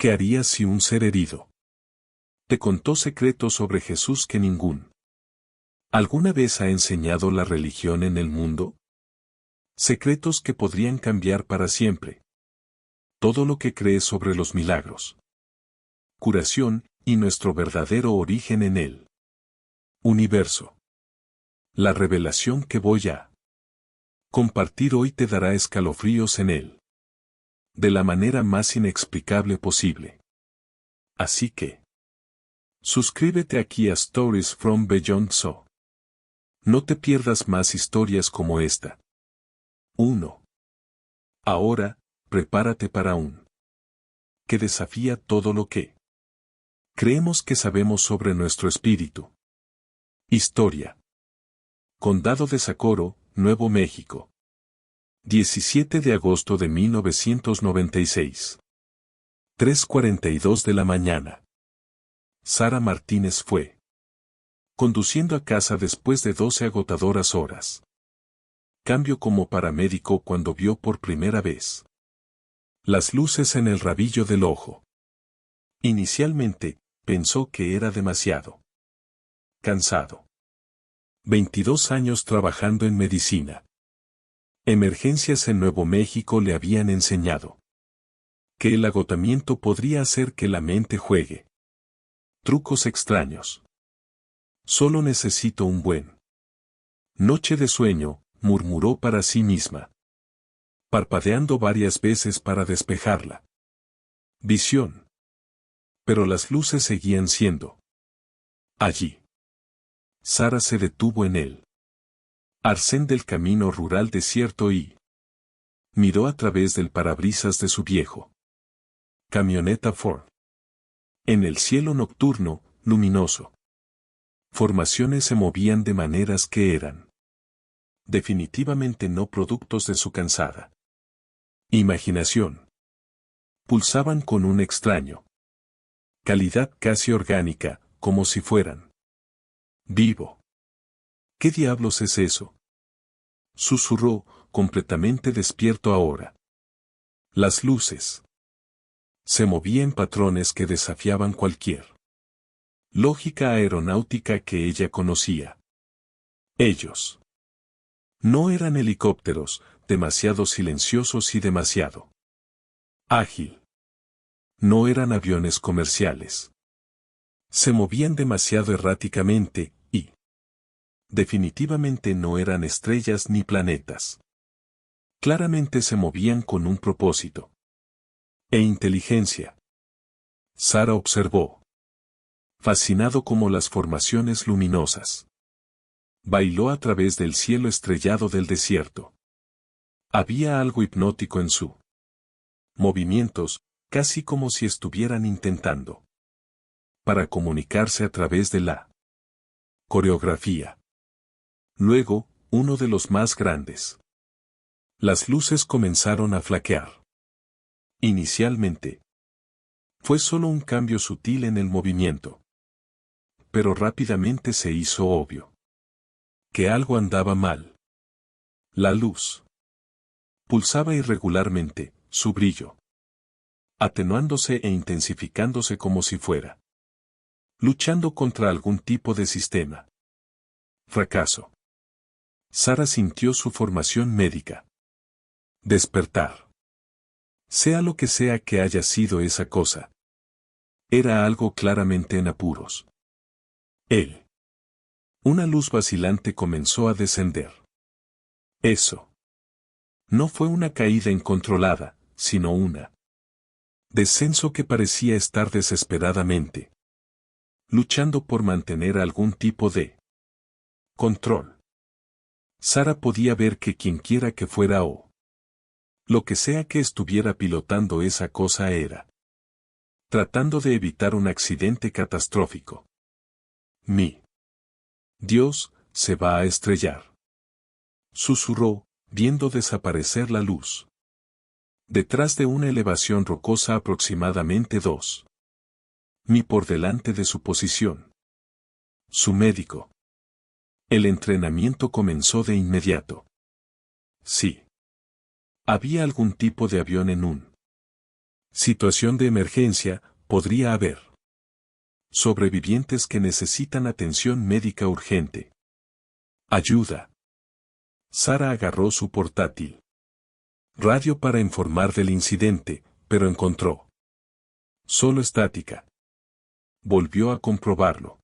¿Qué harías si un ser herido te contó secretos sobre Jesús que ningún alguna vez ha enseñado la religión en el mundo? Secretos que podrían cambiar para siempre todo lo que crees sobre los milagros, curación y nuestro verdadero origen en el universo. La revelación que voy a compartir hoy te dará escalofríos en él, de la manera más inexplicable posible. Así que, suscríbete aquí a Stories from Beyond So. No te pierdas más historias como esta. 1. Ahora, prepárate para un que desafía todo lo que creemos que sabemos sobre nuestro espíritu. Historia. Condado de Socorro, Nuevo México. 17 de agosto de 1996. 3:42 de la mañana. Sara Martínez fue conduciendo a casa después de 12 agotadoras horas. Cambio como paramédico cuando vio por primera vez las luces en el rabillo del ojo. Inicialmente, pensó que era demasiado cansado. 22 años trabajando en medicina. Emergencias en Nuevo México le habían enseñado que el agotamiento podría hacer que la mente juegue trucos extraños. Solo necesito un buen noche de sueño, murmuró para sí misma, parpadeando varias veces para despejarla visión. Pero las luces seguían siendo allí. Sara se detuvo en el arcén del camino rural desierto y miró a través del parabrisas de su viejo camioneta Ford. En el cielo nocturno, luminoso, formaciones se movían de maneras que eran definitivamente no productos de su cansada imaginación. Pulsaban con un extraño calidad casi orgánica, como si fueran vivo. ¿Qué diablos es eso?, susurró, completamente despierto ahora. Las luces se movían en patrones que desafiaban cualquier lógica aeronáutica que ella conocía. Ellos no eran helicópteros, demasiado silenciosos y demasiado ágil. No eran aviones comerciales. Se movían demasiado erráticamente, y definitivamente no eran estrellas ni planetas. Claramente se movían con un propósito e inteligencia. Sara observó, fascinado como las formaciones luminosas bailó a través del cielo estrellado del desierto. Había algo hipnótico en su movimientos, casi como si estuvieran intentando para comunicarse a través de la coreografía. Luego, uno de los más grandes. Las luces comenzaron a flaquear. Inicialmente, fue solo un cambio sutil en el movimiento. Pero rápidamente se hizo obvio que algo andaba mal. La luz pulsaba irregularmente, su brillo atenuándose e intensificándose como si fuera luchando contra algún tipo de sistema. Fracaso. Sara sintió su formación médica despertar. Sea lo que sea que haya sido esa cosa. Era algo claramente en apuros. Una luz vacilante comenzó a descender. Eso no fue una caída incontrolada, sino una descenso que parecía estar desesperadamente luchando por mantener algún tipo de control. Sara podía ver que quienquiera que fuera o lo que sea que estuviera pilotando esa cosa era tratando de evitar un accidente catastrófico. Mi Dios, se va a estrellar, susurró, viendo desaparecer la luz detrás de una elevación rocosa aproximadamente 2 mi por delante de su posición. Su médico. El entrenamiento comenzó de inmediato. Sí. Había algún tipo de avión en un Situación de emergencia, podría haber. Sobrevivientes que necesitan atención médica urgente. Ayuda. Sara agarró su portátil. Radio para informar del incidente, pero encontró solo estática. Volvió a comprobarlo.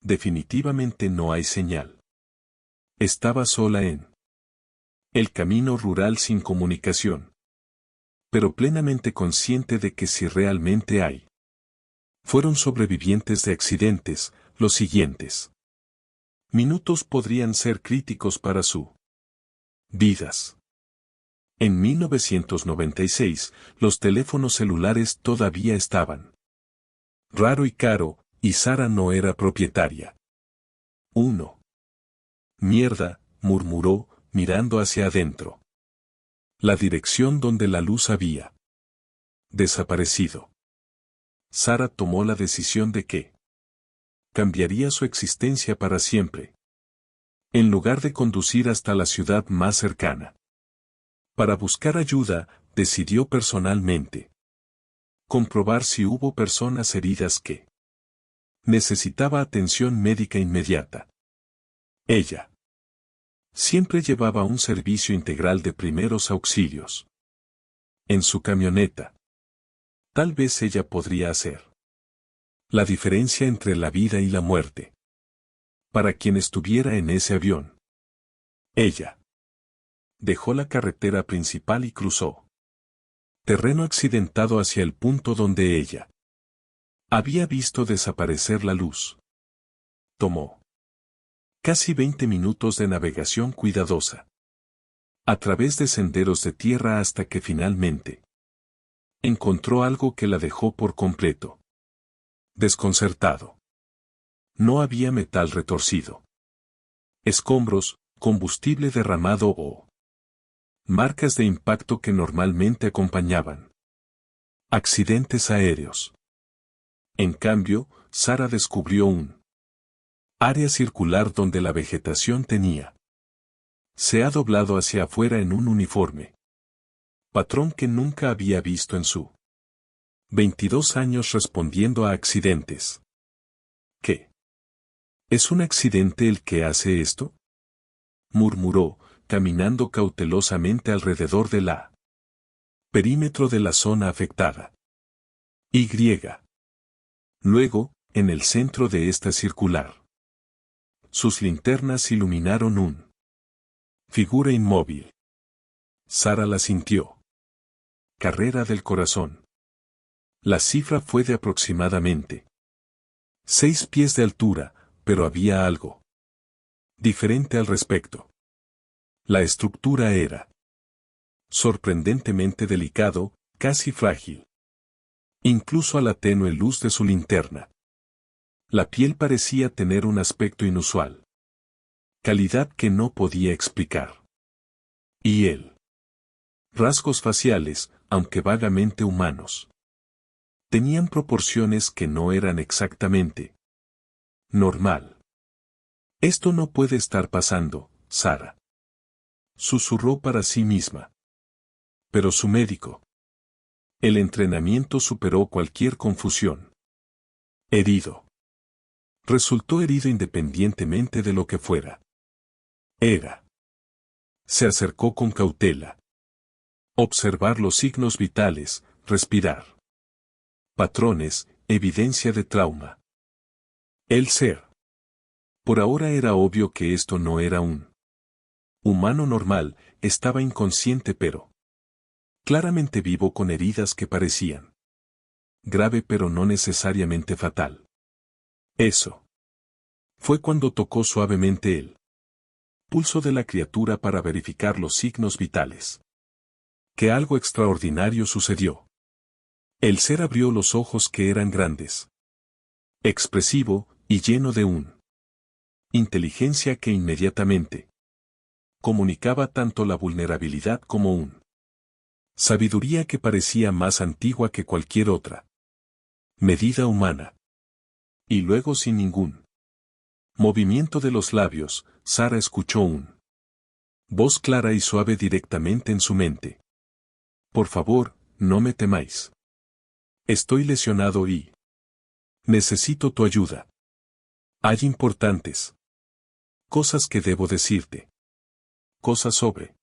Definitivamente no hay señal. Estaba sola en el camino rural sin comunicación. Pero plenamente consciente de que si realmente hay fueron sobrevivientes de accidentes, los siguientes minutos podrían ser críticos para su vidas. En 1996, los teléfonos celulares todavía estaban raro y caro, y Sara no era propietaria. 1. Mierda, murmuró, mirando hacia adentro. La dirección donde la luz había desaparecido. Sara tomó la decisión de que cambiaría su existencia para siempre. En lugar de conducir hasta la ciudad más cercana para buscar ayuda, decidió personalmente comprobar si hubo personas heridas que necesitaba atención médica inmediata. Ella siempre llevaba un servicio integral de primeros auxilios en su camioneta. Tal vez ella podría hacer la diferencia entre la vida y la muerte para quien estuviera en ese avión. Ella dejó la carretera principal y cruzó terreno accidentado hacia el punto donde ella había visto desaparecer la luz. Tomó casi 20 minutos de navegación cuidadosa a través de senderos de tierra hasta que finalmente encontró algo que la dejó por completo desconcertado. No había metal retorcido, escombros, combustible derramado o marcas de impacto que normalmente acompañaban accidentes aéreos. En cambio, Sara descubrió un área circular donde la vegetación se ha doblado hacia afuera en un uniforme patrón que nunca había visto en su 22 años respondiendo a accidentes. ¿Qué? ¿Es un accidente el que hace esto?, murmuró, caminando cautelosamente alrededor de la perímetro de la zona afectada. Y. Luego, en el centro de esta circular, sus linternas iluminaron un figura inmóvil. Sara la sintió. Carrera del corazón. La cifra fue de aproximadamente 6 pies de altura, pero había algo diferente al respecto. La estructura era sorprendentemente delicado, casi frágil. Incluso a la tenue luz de su linterna. La piel parecía tener un aspecto inusual. Calidad que no podía explicar. Y él. Rasgos faciales, aunque vagamente humanos. Tenían proporciones que no eran exactamente normal. Esto no puede estar pasando, Sara. Susurró para sí misma. Pero su médico. El entrenamiento superó cualquier confusión. Herido. Resultó herido independientemente de lo que fuera. Era. Se acercó con cautela. Observar los signos vitales, respirar. Patrones, evidencia de trauma. El ser. Por ahora era obvio que esto no era un humano normal, estaba inconsciente pero claramente vivo con heridas que parecían grave pero no necesariamente fatal. Eso fue cuando tocó suavemente el pulso de la criatura para verificar los signos vitales. Que algo extraordinario sucedió. El ser abrió los ojos que eran grandes, expresivo, y lleno de un inteligencia que inmediatamente comunicaba tanto la vulnerabilidad como un sabiduría que parecía más antigua que cualquier otra medida humana. Y luego sin ningún movimiento de los labios, Sara escuchó un voz clara y suave directamente en su mente. Por favor, no me temáis. Estoy lesionado y necesito tu ayuda. Hay importantes cosas que debo decirte. Cosas sobre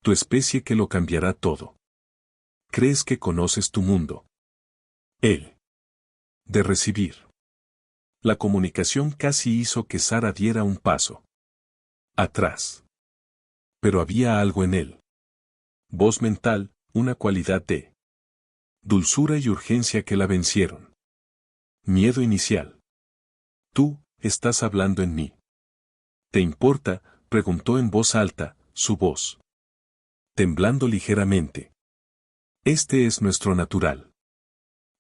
tu especie que lo cambiará todo. ¿Crees que conoces tu mundo? El de recibir. La comunicación casi hizo que Sara diera un paso atrás. Pero había algo en él. Voz mental, una cualidad de dulzura y urgencia que la vencieron. Miedo inicial. Tú, estás hablando en mí. ¿Te importa?, preguntó en voz alta, su voz temblando ligeramente. Este es nuestro natural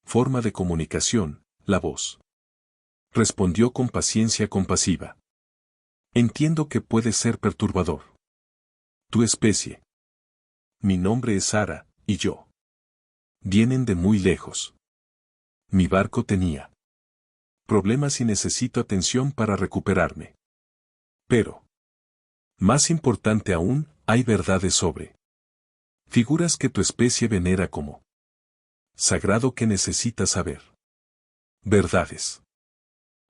forma de comunicación, la voz. Respondió con paciencia compasiva. Entiendo que puede ser perturbador. Tu especie. Mi nombre es Sara, y yo. Vienen de muy lejos. Mi barco tenía problemas y necesito atención para recuperarme. Pero, más importante aún, hay verdades sobre figuras que tu especie venera como sagrado que necesitas saber. Verdades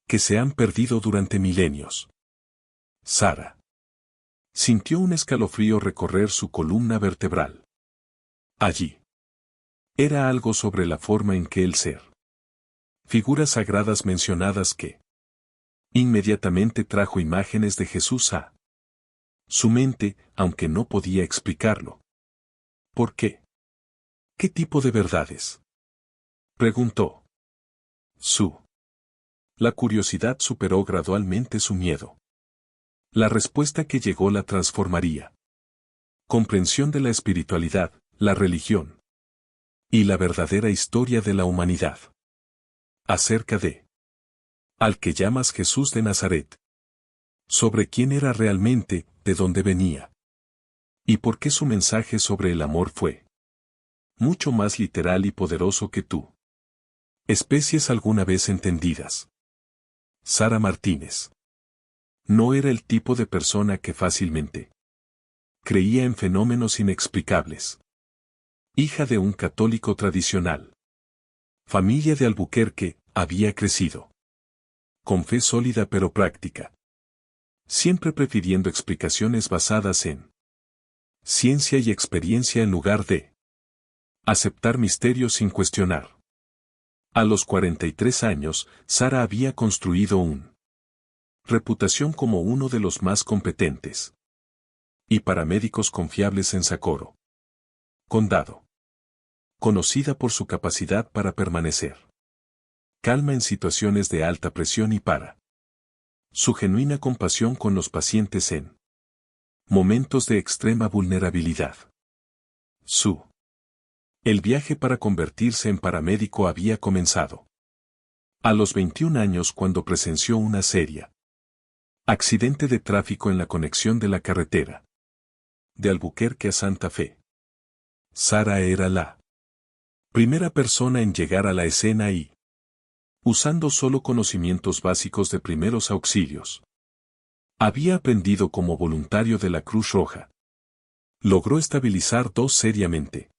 que se han perdido durante milenios. Sara sintió un escalofrío recorrer su columna vertebral. Allí era algo sobre la forma en que el ser, figuras sagradas mencionadas que inmediatamente trajo imágenes de Jesús a su mente, aunque no podía explicarlo. ¿Por qué? ¿Qué tipo de verdades?, preguntó. La curiosidad superó gradualmente su miedo. La respuesta que llegó la transformaría. Comprensión de la espiritualidad, la religión y la verdadera historia de la humanidad. Acerca de al que llamas Jesús de Nazaret. Sobre quién era realmente, de dónde venía. Y por qué su mensaje sobre el amor fue mucho más literal y poderoso que tú. Especies alguna vez entendidas. Sara Martínez no era el tipo de persona que fácilmente creía en fenómenos inexplicables. Hija de un católico tradicional. Familia de Albuquerque, había crecido con fe sólida pero práctica. Siempre prefiriendo explicaciones basadas en ciencia y experiencia en lugar de aceptar misterios sin cuestionar. A los 43 años, Sara había construido una reputación como uno de los más competentes y paramédicos confiables en Socorro Condado. Conocida por su capacidad para permanecer calma en situaciones de alta presión y para su genuina compasión con los pacientes en momentos de extrema vulnerabilidad. El viaje para convertirse en paramédico había comenzado a los 21 años cuando presenció una seria accidente de tráfico en la conexión de la carretera de Albuquerque a Santa Fe. Sara era la primera persona en llegar a la escena y, usando solo conocimientos básicos de primeros auxilios, había aprendido como voluntario de la Cruz Roja. Logró estabilizar dos seriamente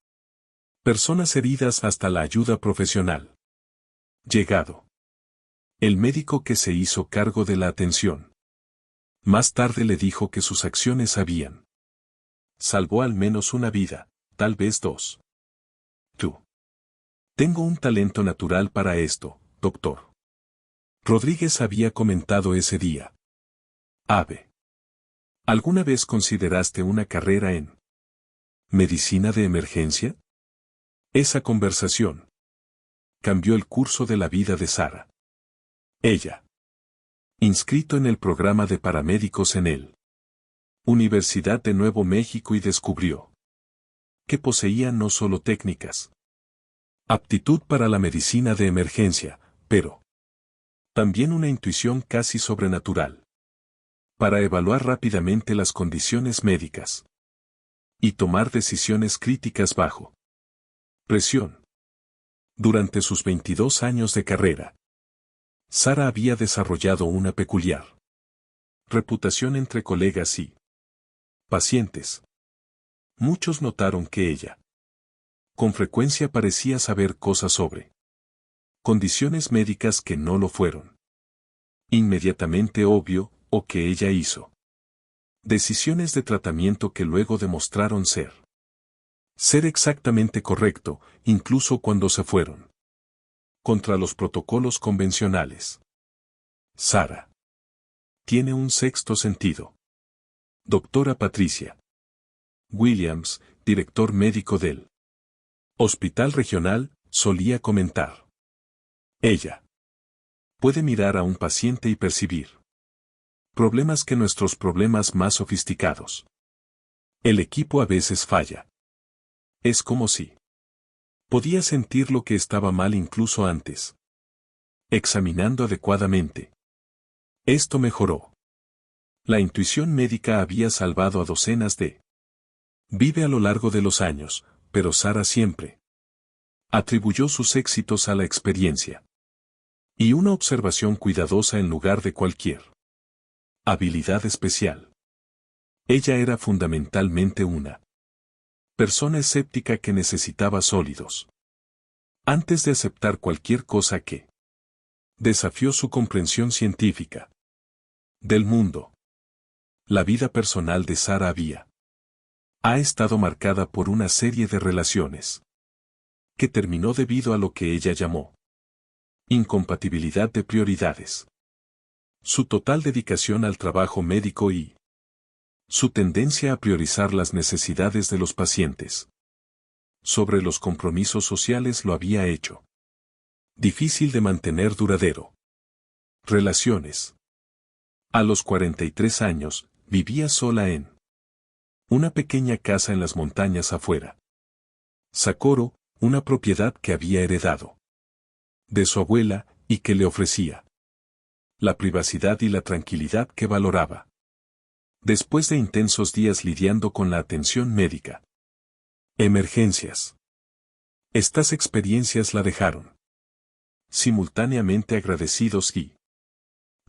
personas heridas hasta la ayuda profesional. Llegado el médico que se hizo cargo de la atención. Más tarde le dijo que sus acciones habían salvó al menos una vida, tal vez dos. Tengo un talento natural para esto, doctor. Rodríguez había comentado ese día. Ave. ¿Alguna vez consideraste una carrera en medicina de emergencia? Esa conversación cambió el curso de la vida de Sara. Ella, inscrito en el programa de paramédicos en el Universidad de Nuevo México, y descubrió que poseía no solo técnicas, aptitud para la medicina de emergencia, pero también una intuición casi sobrenatural para evaluar rápidamente las condiciones médicas y tomar decisiones críticas bajo presión. Durante sus 22 años de carrera, Sara había desarrollado una peculiar reputación entre colegas y pacientes. Muchos notaron que ella Con frecuencia parecía saber cosas sobre condiciones médicas que no lo fueron inmediatamente obvio, o que ella hizo decisiones de tratamiento que luego demostraron ser exactamente correcto, incluso cuando se fueron contra los protocolos convencionales. Sara tiene un sexto sentido. Doctora Patricia Williams, director médico del Hospital Regional, solía comentar. Ella puede mirar a un paciente y percibir problemas que nuestros problemas más sofisticados. El equipo a veces falla. Es como si podía sentir lo que estaba mal incluso antes. Examinando adecuadamente. Esto mejoró. La intuición médica había salvado a docenas de vidas a lo largo de los años, pero Sara siempre atribuyó sus éxitos a la experiencia y una observación cuidadosa en lugar de cualquier habilidad especial. Ella era fundamentalmente una persona escéptica que necesitaba sólidos antes de aceptar cualquier cosa que desafió su comprensión científica del mundo. La vida personal de Sara ha estado marcada por una serie de relaciones que terminó debido a lo que ella llamó incompatibilidad de prioridades. Su total dedicación al trabajo médico y su tendencia a priorizar las necesidades de los pacientes sobre los compromisos sociales lo había hecho difícil de mantener duradero. Relaciones. A los 43 años, vivía sola en una pequeña casa en las montañas afuera. Sapporo, una propiedad que había heredado de su abuela y que le ofrecía la privacidad y la tranquilidad que valoraba. Después de intensos días lidiando con la atención médica. Emergencias. Estas experiencias la dejaron simultáneamente agradecidos y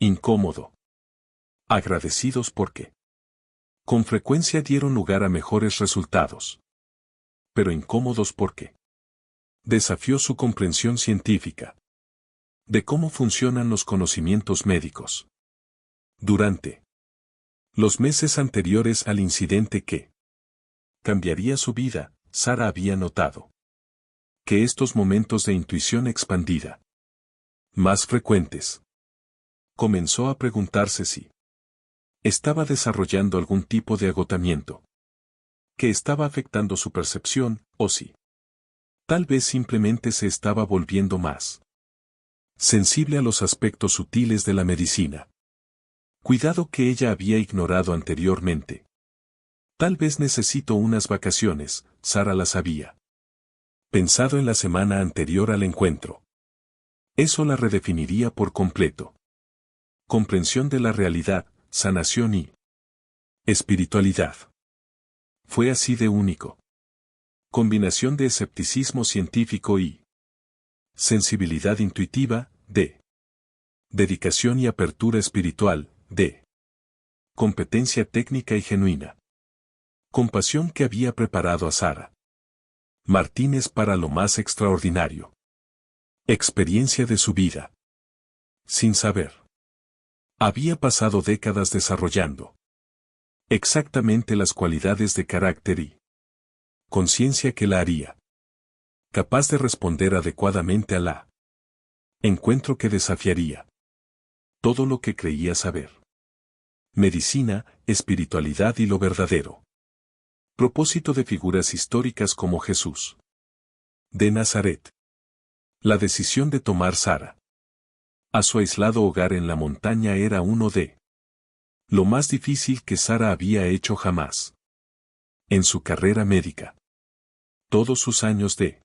incómodo. Agradecidos porque con frecuencia dieron lugar a mejores resultados. Pero incómodos porque desafió su comprensión científica de cómo funcionan los conocimientos médicos. Durante los meses anteriores al incidente que cambiaría su vida, Sara había notado que estos momentos de intuición expandida, más frecuentes, comenzó a preguntarse si estaba desarrollando algún tipo de agotamiento que estaba afectando su percepción, o si tal vez simplemente se estaba volviendo más sensible a los aspectos sutiles de la medicina. Cuidado que ella había ignorado anteriormente. Tal vez necesito unas vacaciones, Sara las había pensado en la semana anterior al encuentro. Eso la redefiniría por completo. Comprensión de la realidad, sanación y espiritualidad. Fue así de único. Combinación de escepticismo científico y sensibilidad intuitiva, de dedicación y apertura espiritual, de competencia técnica y genuina compasión que había preparado a Sara Martínez para lo más extraordinario. Experiencia de su vida. Sin saber. Había pasado décadas desarrollando exactamente las cualidades de carácter y conciencia que la haría capaz de responder adecuadamente a la encuentro que desafiaría todo lo que creía saber. Medicina, espiritualidad y lo verdadero. Propósito de figuras históricas como Jesús de Nazaret. La decisión de tomar Sara a su aislado hogar en la montaña era uno de lo más difícil que Sara había hecho jamás en su carrera médica. Todos sus años de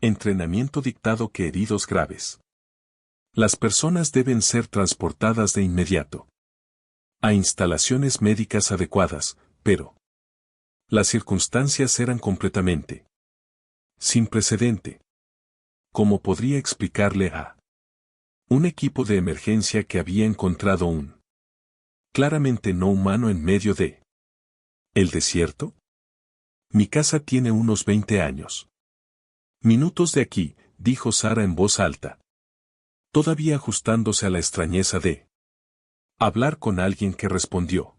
entrenamiento dictado que heridos graves. Las personas deben ser transportadas de inmediato a instalaciones médicas adecuadas, pero las circunstancias eran completamente sin precedente. ¿Cómo podría explicarle a un equipo de emergencia que había encontrado un claramente no humano en medio de el desierto? Mi casa tiene unos 20 años. Minutos de aquí, dijo Sara en voz alta. Todavía ajustándose a la extrañeza de hablar con alguien que respondió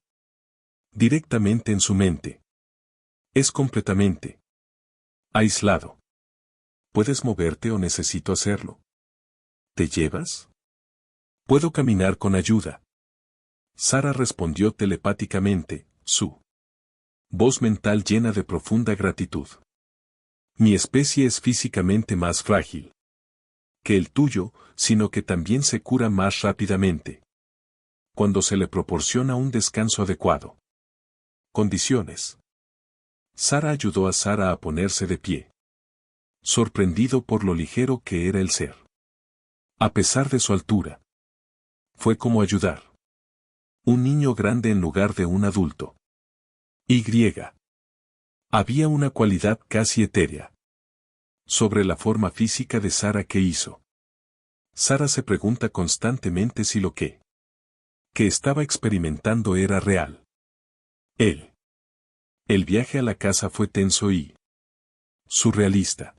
directamente en su mente. Es completamente aislado. ¿Puedes moverte o necesito hacerlo? ¿Te llevas? Puedo caminar con ayuda. Sara respondió telepáticamente, su voz mental llena de profunda gratitud. Mi especie es físicamente más frágil que el tuyo, sino que también se cura más rápidamente cuando se le proporciona un descanso adecuado. Condiciones. Sara ayudó a Sara a ponerse de pie, sorprendido por lo ligero que era el ser. A pesar de su altura, fue como ayudar un niño grande en lugar de un adulto. Y. Había una cualidad casi etérea sobre la forma física de Sara que hizo. Sara se pregunta constantemente si lo que estaba experimentando era real. El viaje a la casa fue tenso y surrealista.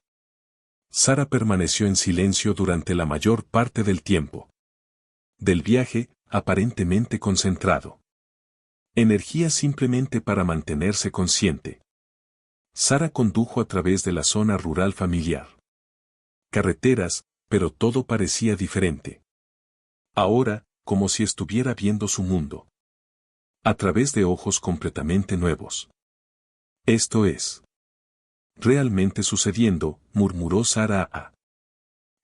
Sara permaneció en silencio durante la mayor parte del tiempo del viaje, aparentemente concentrado. Energía simplemente para mantenerse consciente. Sara condujo a través de la zona rural familiar. Carreteras, pero todo parecía diferente. Ahora, como si estuviera viendo su mundo a través de ojos completamente nuevos. Esto es realmente sucediendo, murmuró Sara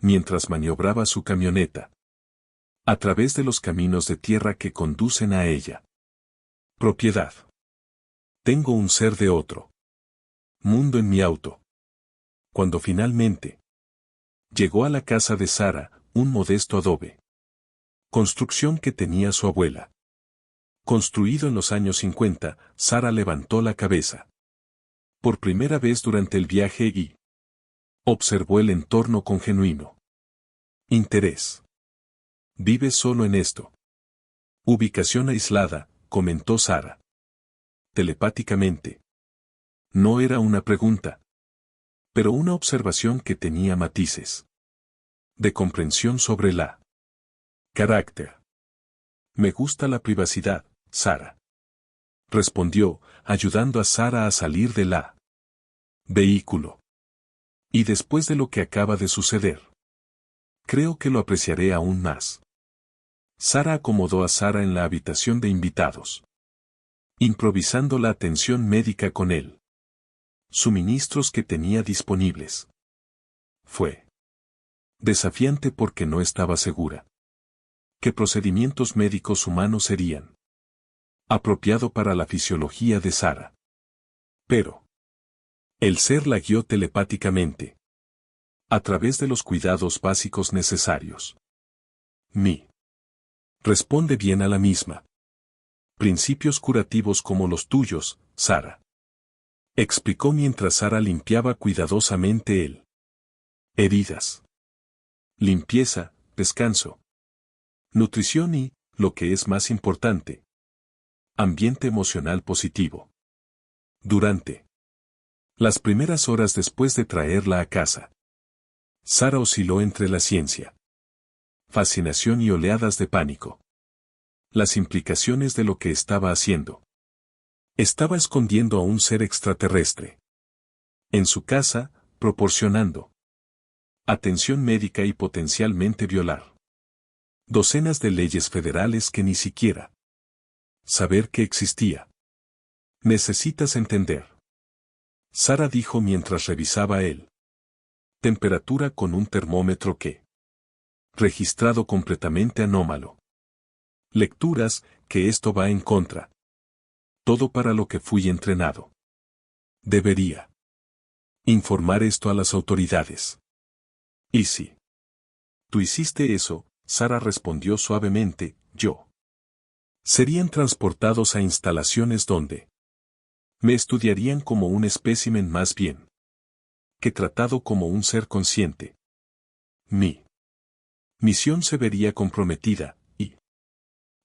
mientras maniobraba su camioneta a través de los caminos de tierra que conducen a ella. Propiedad. Tengo un ser de otro mundo en mi auto. Cuando finalmente llegó a la casa de Sara, un modesto adobe construcción que tenía su abuela. Construido en los años 50, Sara levantó la cabeza por primera vez durante el viaje y observó el entorno con genuino interés. Vive solo en esto. Ubicación aislada, comentó Sara. Telepáticamente. No era una pregunta, pero una observación que tenía matices de comprensión sobre la carácter. Me gusta la privacidad, Sara. Respondió, ayudando a Sara a salir de la vehículo. Y después de lo que acaba de suceder, creo que lo apreciaré aún más. Sara acomodó a Sara en la habitación de invitados, improvisando la atención médica con él. Suministros que tenía disponibles. Fue desafiante porque no estaba segura qué procedimientos médicos humanos serían apropiado para la fisiología de Sara. Pero el ser la guió telepáticamente a través de los cuidados básicos necesarios. Responde bien a la misma. Principios curativos como los tuyos, Sara. Explicó mientras Sara limpiaba cuidadosamente heridas. Limpieza, descanso. Nutrición y, lo que es más importante, ambiente emocional positivo. Durante las primeras horas después de traerla a casa, Sara osciló entre la ciencia, fascinación y oleadas de pánico. Las implicaciones de lo que estaba haciendo. Estaba escondiendo a un ser extraterrestre en su casa, proporcionando atención médica y potencialmente violar docenas de leyes federales que ni siquiera saber que existía. Necesitas entender. Sara dijo mientras revisaba temperatura con un termómetro que registrado completamente anómalo. Lecturas, que esto va en contra. Todo para lo que fui entrenado. Debería informar esto a las autoridades. ¿Y si tú hiciste eso? Sara respondió suavemente, yo. Serían transportados a instalaciones donde me estudiarían como un espécimen más bien que tratado como un ser consciente. Mi misión se vería comprometida, y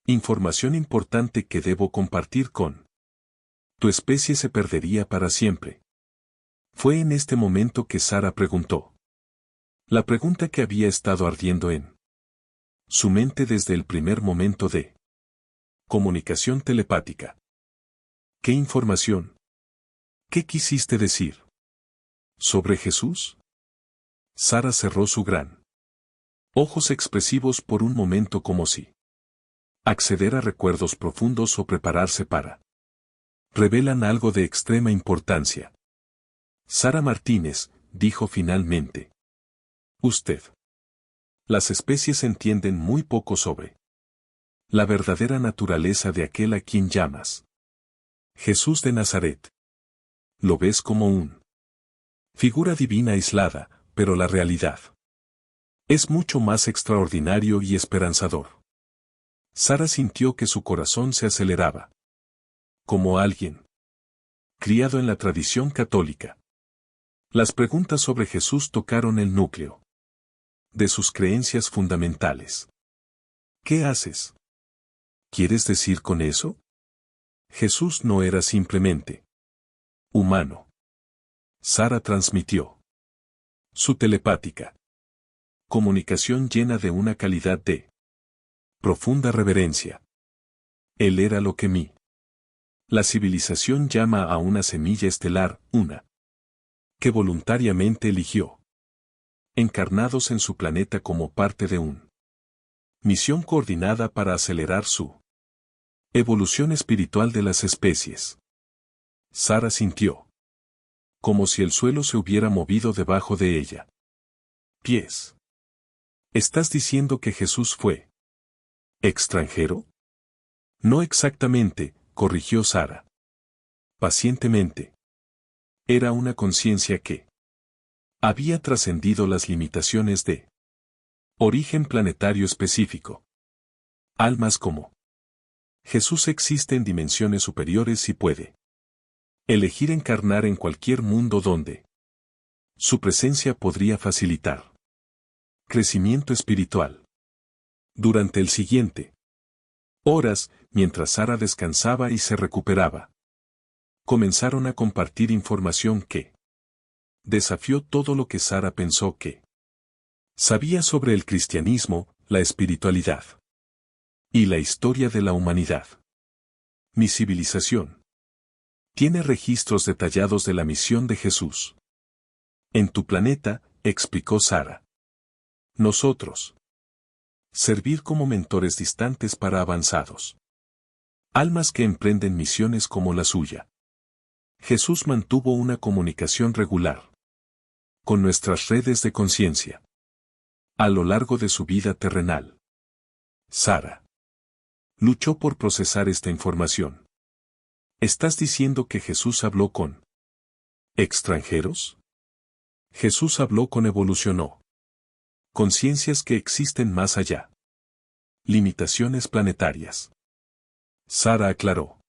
información importante que debo compartir con tu especie se perdería para siempre. Fue en este momento que Sara preguntó. La pregunta que había estado ardiendo en su mente desde el primer momento de comunicación telepática. ¿Qué información? ¿Qué quisiste decir? ¿Sobre Jesús? Sara cerró su gran ojos expresivos por un momento como si acceder a recuerdos profundos o prepararse para revelan algo de extrema importancia. Sara Martínez, dijo finalmente. Usted. Las especies entienden muy poco sobre la verdadera naturaleza de aquel a quien llamas Jesús de Nazaret. Lo ves como un figura divina aislada, pero la realidad es mucho más extraordinario y esperanzador. Sara sintió que su corazón se aceleraba. Como alguien criado en la tradición católica. Las preguntas sobre Jesús tocaron el núcleo de sus creencias fundamentales. ¿Qué haces? ¿Quieres decir con eso? Jesús no era simplemente humano. Sara transmitió su telepática comunicación llena de una calidad de profunda reverencia. Él era lo que la civilización llama a una semilla estelar, una que voluntariamente eligió encarnados en su planeta como parte de una misión coordinada para acelerar su evolución espiritual de las especies. Sara sintió como si el suelo se hubiera movido debajo de ella. Pies. ¿Estás diciendo que Jesús fue extranjero? No exactamente, corrigió Sara. Pacientemente. Era una conciencia que había trascendido las limitaciones de origen planetario específico. Almas como Jesús existe en dimensiones superiores y puede elegir encarnar en cualquier mundo donde su presencia podría facilitar crecimiento espiritual. Durante el siguiente horas, mientras Sara descansaba y se recuperaba, comenzaron a compartir información que desafió todo lo que Sara pensó que sabía sobre el cristianismo, la espiritualidad y la historia de la humanidad. Mi civilización tiene registros detallados de la misión de Jesús en tu planeta, explicó Sara. Nosotros servir como mentores distantes para avanzados almas que emprenden misiones como la suya. Jesús mantuvo una comunicación regular con nuestras redes de conciencia a lo largo de su vida terrenal. Sara luchó por procesar esta información. ¿Estás diciendo que Jesús habló con extranjeros? Jesús habló con evolucionó conciencias que existen más allá. Limitaciones planetarias. Sara aclaró.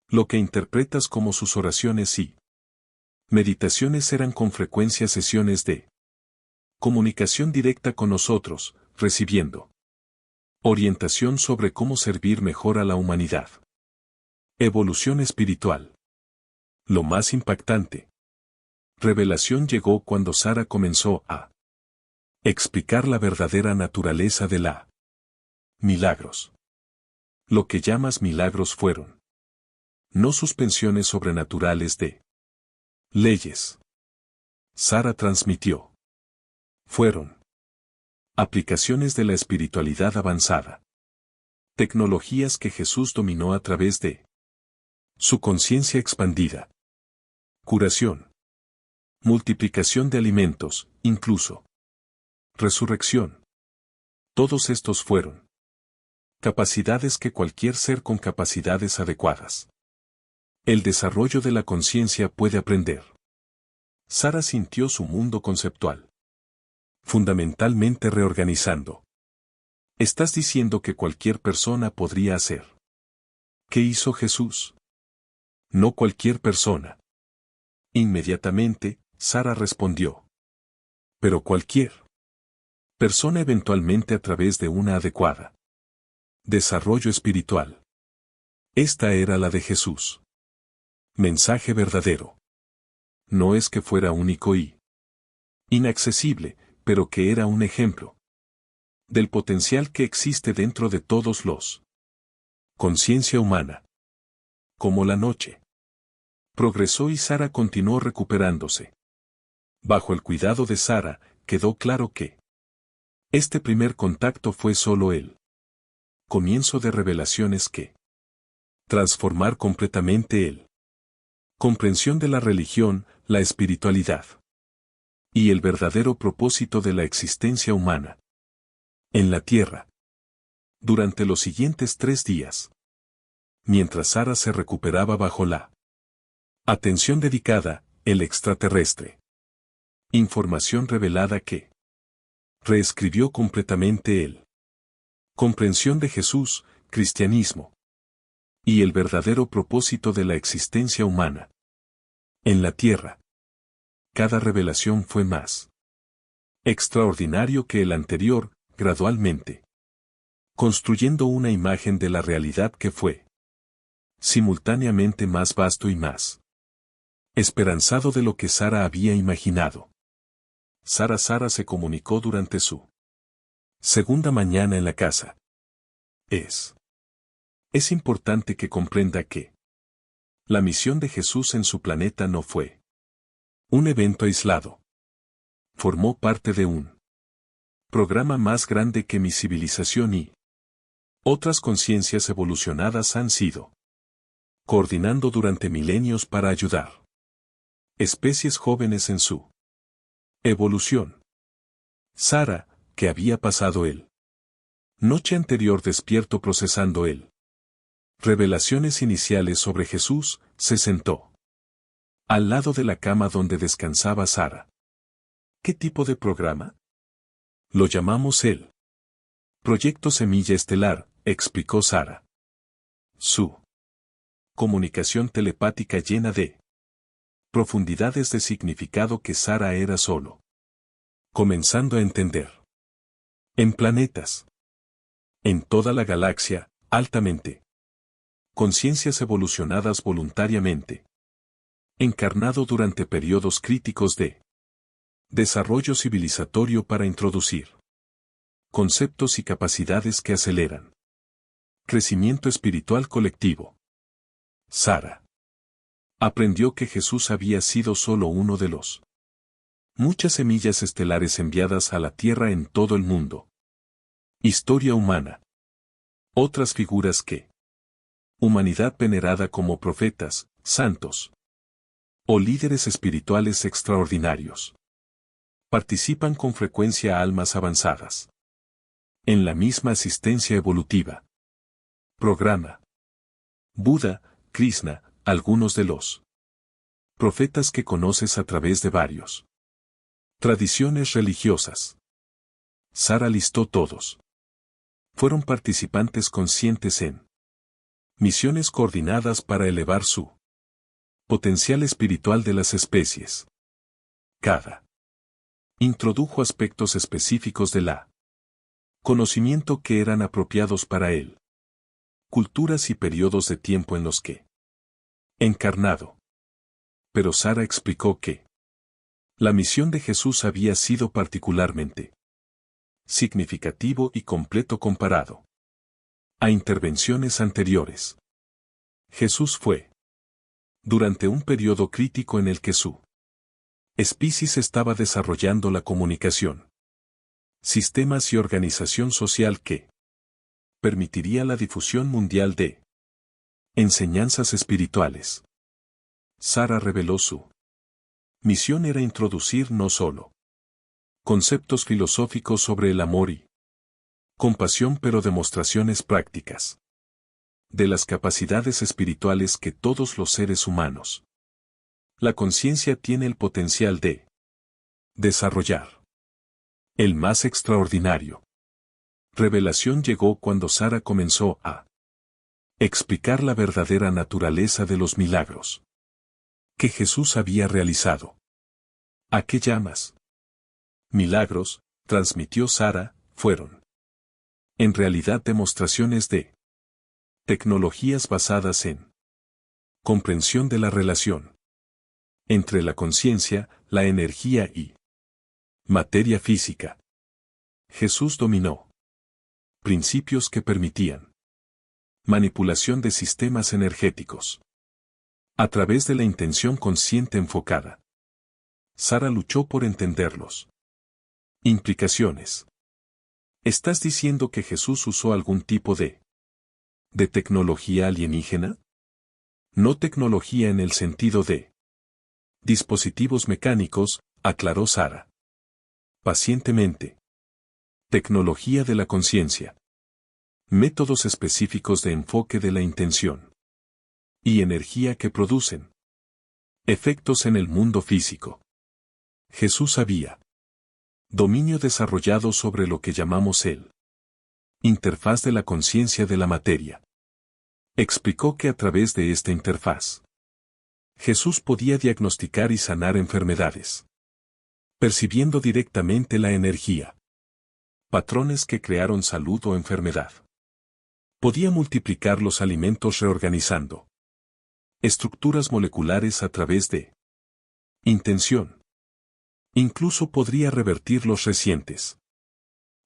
Lo que interpretas como sus oraciones y meditaciones eran con frecuencia sesiones de comunicación directa con nosotros, recibiendo orientación sobre cómo servir mejor a la humanidad. Evolución espiritual. Lo más impactante. Revelación llegó cuando Sara comenzó a explicar la verdadera naturaleza de la milagros. Lo que llamas milagros fueron no suspensiones sobrenaturales de leyes. Sara transmitió. Fueron aplicaciones de la espiritualidad avanzada. Tecnologías que Jesús dominó a través de su conciencia expandida. Curación. Multiplicación de alimentos, incluso. Resurrección. Todos estos fueron capacidades que cualquier ser con capacidades adecuadas. El desarrollo de la conciencia puede aprender. Sara sintió su mundo conceptual fundamentalmente reorganizando. ¿Estás diciendo que cualquier persona podría hacer? ¿Qué hizo Jesús? No cualquier persona. Inmediatamente, Sara respondió. Pero cualquier persona eventualmente a través de una adecuada desarrollo espiritual. Esta era la de Jesús. Mensaje verdadero. no es que fuera único y inaccesible, pero que era un ejemplo del potencial que existe dentro de todos los conciencia humana. Como la noche progresó y Sara continuó recuperándose. Bajo el cuidado de Sara, quedó claro que este primer contacto fue solo el comienzo de revelaciones que transformar completamente el comprensión de la religión, la espiritualidad y el verdadero propósito de la existencia humana en la tierra. Durante los siguientes 3 días, mientras Sara se recuperaba bajo la atención dedicada, el extraterrestre información revelada que reescribió completamente el comprensión de Jesús, cristianismo y el verdadero propósito de la existencia humana en la tierra. Cada revelación fue más extraordinario que el anterior, gradualmente construyendo una imagen de la realidad que fue simultáneamente más vasto y más esperanzado de lo que Sara había imaginado. Sara se comunicó durante su segunda mañana en la casa. Es importante que comprenda que la misión de Jesús en su planeta no fue un evento aislado. Formó parte de un programa más grande que mi civilización y otras conciencias evolucionadas han sido coordinando durante milenios para ayudar especies jóvenes en su evolución. Sara, que había pasado él noche anterior despierto procesando él revelaciones iniciales sobre Jesús, se sentó al lado de la cama donde descansaba Sara. ¿Qué tipo de programa? Lo llamamos el Proyecto Semilla Estelar, explicó Sara. Su comunicación telepática llena de profundidades de significado que Sara era solo comenzando a entender. En planetas, en toda la galaxia, altamente conciencias evolucionadas voluntariamente, encarnado durante periodos críticos de desarrollo civilizatorio para introducir conceptos y capacidades que aceleran crecimiento espiritual colectivo. Sara aprendió que Jesús había sido solo uno de los muchas semillas estelares enviadas a la Tierra en todo el mundo. Historia humana. Otras figuras que humanidad venerada como profetas, santos o líderes espirituales extraordinarios. Participan con frecuencia almas avanzadas en la misma asistencia evolutiva. Programa. Buda, Krishna, algunos de los profetas que conoces a través de varios tradiciones religiosas. Sara listó todos. Fueron participantes conscientes en misiones coordinadas para elevar su potencial espiritual de las especies. Cada introdujo aspectos específicos de la conocimiento que eran apropiados para él. Culturas y periodos de tiempo en los que encarnado. Pero Sara explicó que la misión de Jesús había sido particularmente significativo y completo comparado a intervenciones anteriores. Jesús fue durante un periodo crítico en el que su especie estaba desarrollando la comunicación, sistemas y organización social que permitiría la difusión mundial de enseñanzas espirituales. Sara reveló su misión era introducir no solo conceptos filosóficos sobre el amor y compasión, pero demostraciones prácticas de las capacidades espirituales que todos los seres humanos. La conciencia tiene el potencial de desarrollar. El más extraordinario revelación llegó cuando Sara comenzó a explicar la verdadera naturaleza de los milagros que Jesús había realizado. ¿A qué llamas? Milagros, transmitió Sara, fueron en realidad demostraciones de tecnologías basadas en comprensión de la relación entre la conciencia, la energía y materia física. Jesús dominó principios que permitían manipulación de sistemas energéticos a través de la intención consciente enfocada. Sara luchó por entenderlos. Implicaciones. ¿Estás diciendo que Jesús usó algún tipo de tecnología alienígena? No tecnología en el sentido de dispositivos mecánicos, aclaró Sara. Pacientemente. Tecnología de la conciencia. Métodos específicos de enfoque de la intención. Y energía que producen efectos en el mundo físico. Jesús había dominio desarrollado sobre lo que llamamos el interfaz de la conciencia de la materia. Explicó que a través de esta interfaz, Jesús podía diagnosticar y sanar enfermedades, percibiendo directamente la energía, patrones que crearon salud o enfermedad. Podía multiplicar los alimentos reorganizando estructuras moleculares a través de intención. Incluso podría revertir los recientes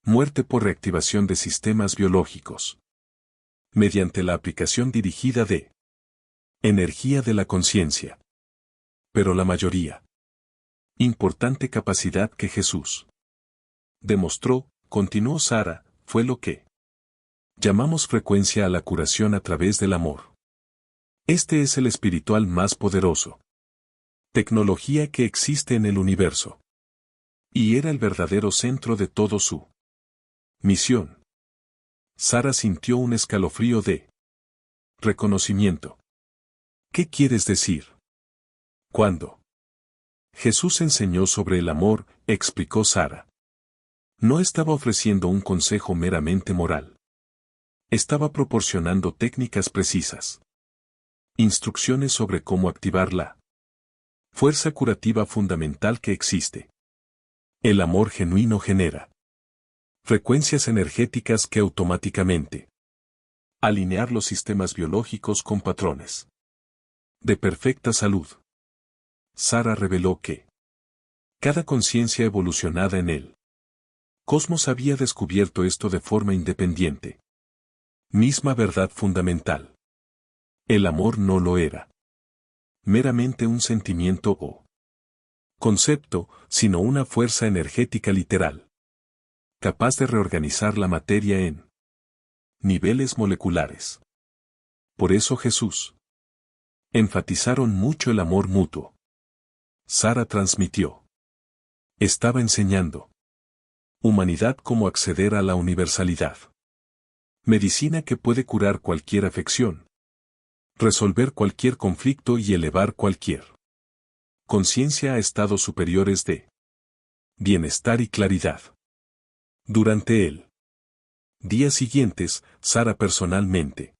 muerte por reactivación de sistemas biológicos mediante la aplicación dirigida de energía de la conciencia. Pero la mayoría importante capacidad que Jesús demostró, continuó Sara, fue lo que llamamos frecuencia a la curación a través del amor. Este es el espiritual más poderoso tecnología que existe en el universo. Y era el verdadero centro de todo su misión. Sara sintió un escalofrío de reconocimiento. ¿Qué quieres decir? Cuando Jesús enseñó sobre el amor, explicó Sara. No estaba ofreciendo un consejo meramente moral. Estaba proporcionando técnicas precisas. Instrucciones sobre cómo activar la fuerza curativa fundamental que existe. El amor genuino genera frecuencias energéticas que automáticamente alinear los sistemas biológicos con patrones de perfecta salud. Sara reveló que cada conciencia evolucionada en el cosmos había descubierto esto de forma independiente. Misma verdad fundamental. El amor no lo era meramente un sentimiento o concepto, sino una fuerza energética literal, capaz de reorganizar la materia en niveles moleculares. Por eso Jesús enfatizaron mucho el amor mutuo. Sara transmitió. Estaba enseñando humanidad cómo acceder a la universalidad. Medicina que puede curar cualquier afección, resolver cualquier conflicto y elevar cualquier conciencia a estados superiores de bienestar y claridad. Durante el días siguientes, Sara personalmente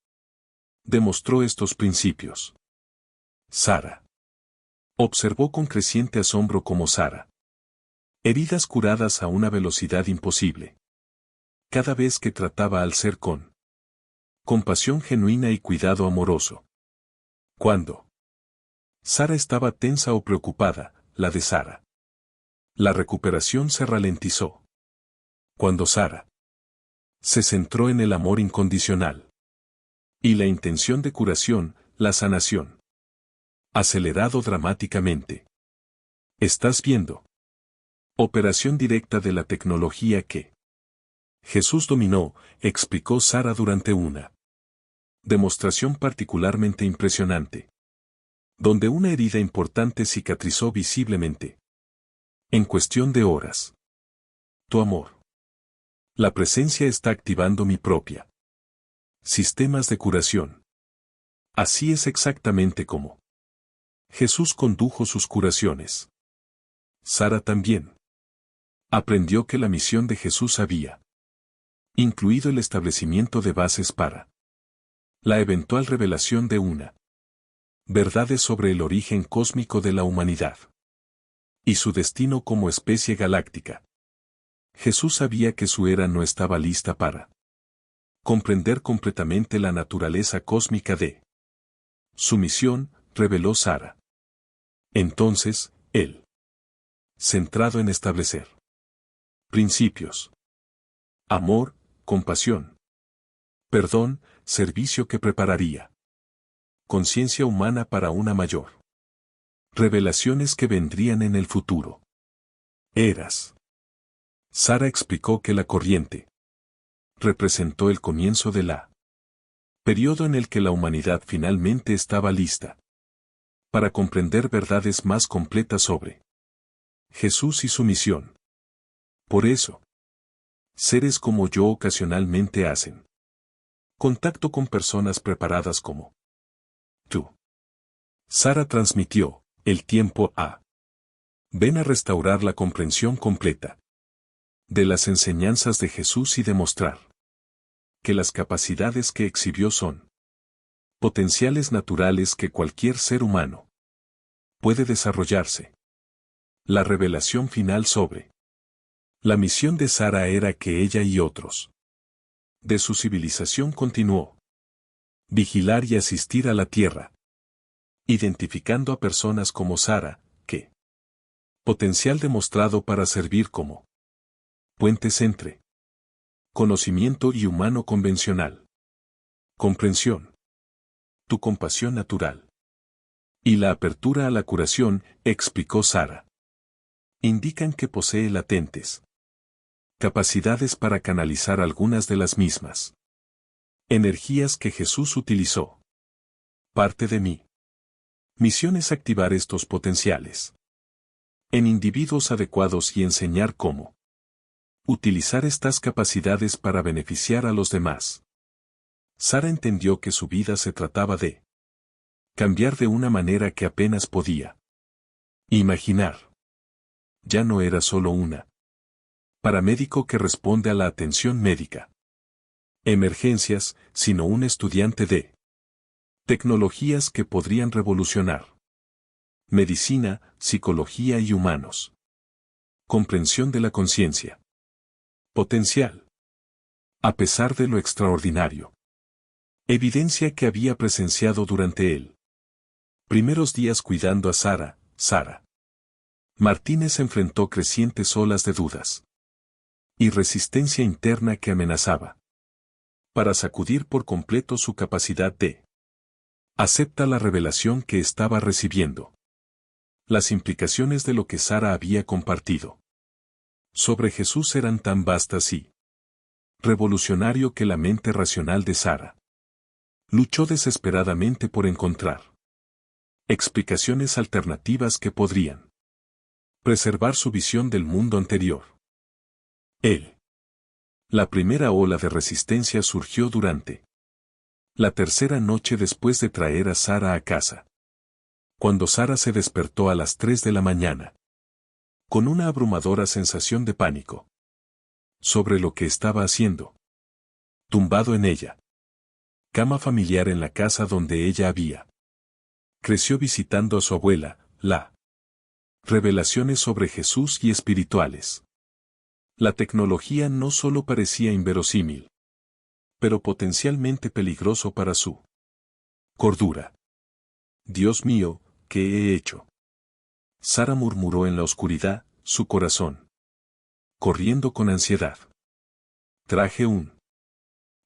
demostró estos principios. Sara observó con creciente asombro cómo Sara heridas curadas a una velocidad imposible. Cada vez que trataba al ser con compasión genuina y cuidado amoroso. Cuando Sara estaba tensa o preocupada, la de Sara. La recuperación se ralentizó. Cuando Sara se centró en el amor incondicional y la intención de curación, la sanación acelerado dramáticamente. ¿Estás viendo? Operación directa de la tecnología que Jesús dominó, explicó Sara durante una demostración particularmente impresionante, donde una herida importante cicatrizó visiblemente. En cuestión de horas. Tu amor. La presencia está activando mi propia sistemas de curación. Así es exactamente como Jesús condujo sus curaciones. Sara también aprendió que la misión de Jesús había incluido el establecimiento de bases para la eventual revelación de una verdades sobre el origen cósmico de la humanidad y su destino como especie galáctica. Jesús sabía que su era no estaba lista para comprender completamente la naturaleza cósmica de su misión, reveló Sara. Entonces, él, centrado en establecer principios, amor, compasión, perdón, servicio que prepararía conciencia humana para una mayor revelaciones que vendrían en el futuro. Eras. Sara explicó que la corriente representó el comienzo de la periodo en el que la humanidad finalmente estaba lista para comprender verdades más completas sobre Jesús y su misión. Por eso, seres como yo ocasionalmente hacen contacto con personas preparadas como tú. Sara transmitió el tiempo a ven a restaurar la comprensión completa de las enseñanzas de Jesús y demostrar que las capacidades que exhibió son potenciales naturales que cualquier ser humano puede desarrollarse. La revelación final sobre la misión de Sara era que ella y otros de su civilización continuó vigilar y asistir a la tierra, identificando a personas como Sara, que potencial demostrado para servir como puentes entre conocimiento y humano convencional, comprensión, tu compasión natural y la apertura a la curación, explicó Sara, indican que posee latentes capacidades para canalizar algunas de las mismas energías que Jesús utilizó. Parte de mi misión es activar estos potenciales en individuos adecuados y enseñar cómo utilizar estas capacidades para beneficiar a los demás. Sara entendió que su vida se trataba de cambiar de una manera que apenas podía imaginar. Ya no era solo una paramédico que responde a la atención médica, emergencias, sino un estudiante de tecnologías que podrían revolucionar medicina, psicología y humanos. Comprensión de la conciencia. Potencial. A pesar de lo extraordinario. Evidencia que había presenciado durante él. Primeros días cuidando a Sara, Martínez enfrentó crecientes olas de dudas y resistencia interna que amenazaba para sacudir por completo su capacidad de acepta la revelación que estaba recibiendo. Las implicaciones de lo que Sara había compartido sobre Jesús eran tan vastas y revolucionario que la mente racional de Sara luchó desesperadamente por encontrar explicaciones alternativas que podrían preservar su visión del mundo anterior. La primera ola de resistencia surgió durante la tercera noche después de traer a Sara a casa. Cuando Sara se despertó a las 3 de la mañana, con una abrumadora sensación de pánico sobre lo que estaba haciendo. Tumbado en ella. Cama familiar en la casa donde ella había. Creció visitando a su abuela, la revelaciones sobre Jesús y espirituales. La tecnología no solo parecía inverosímil, pero potencialmente peligroso para su cordura. Dios mío, ¿qué he hecho? Sara murmuró en la oscuridad, su corazón corriendo con ansiedad. Traje un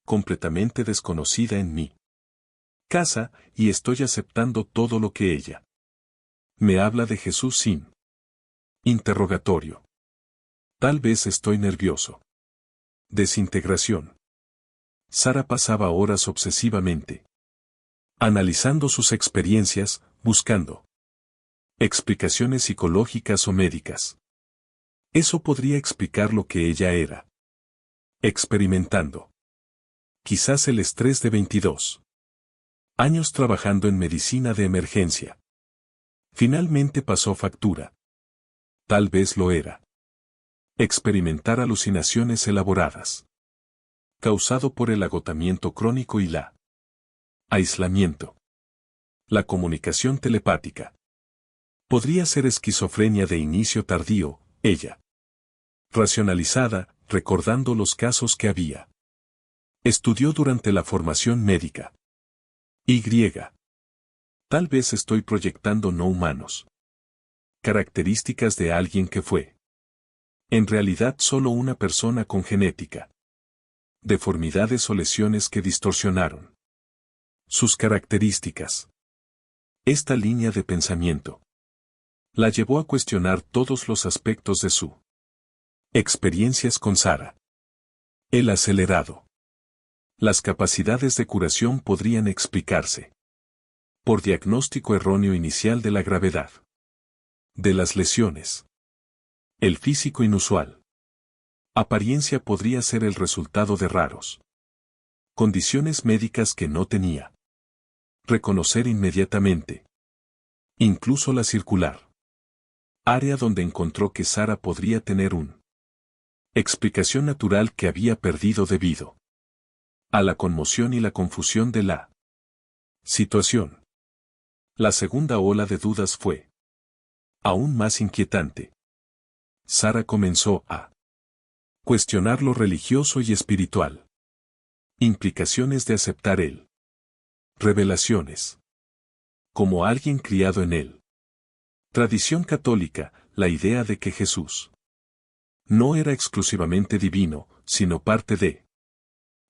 completamente desconocida en mi casa, y estoy aceptando todo lo que ella me habla de Jesús sin interrogatorio. Tal vez estoy nervioso. Desintegración. Sara pasaba horas obsesivamente analizando sus experiencias, buscando explicaciones psicológicas o médicas. Eso podría explicar lo que ella era experimentando. Quizás el estrés de 22 años trabajando en medicina de emergencia finalmente pasó factura. Tal vez lo era. Experimentar alucinaciones elaboradas, causado por el agotamiento crónico y la aislamiento. La comunicación telepática. Podría ser esquizofrenia de inicio tardío, ella. Racionalizada, recordando los casos que había estudió durante la formación médica. Y. Tal vez estoy proyectando no humanos. Características de alguien que fue. En realidad solo una persona con genética. Deformidades o lesiones que distorsionaron sus características. Esta línea de pensamiento la llevó a cuestionar todos los aspectos de su experiencias con Sara. El acelerado. Las capacidades de curación podrían explicarse por diagnóstico erróneo inicial de la gravedad de las lesiones. El físico inusual. Apariencia podría ser el resultado de raros condiciones médicas que no tenía reconocer inmediatamente. Incluso la circular. Área donde encontró que Sara podría tener una explicación natural que había perdido debido a la conmoción y la confusión de la situación. La segunda ola de dudas fue aún más inquietante. Sara comenzó a cuestionar lo religioso y espiritual. Implicaciones de aceptar él. Revelaciones. Como alguien criado en él. Tradición católica, la idea de que Jesús no era exclusivamente divino, sino parte de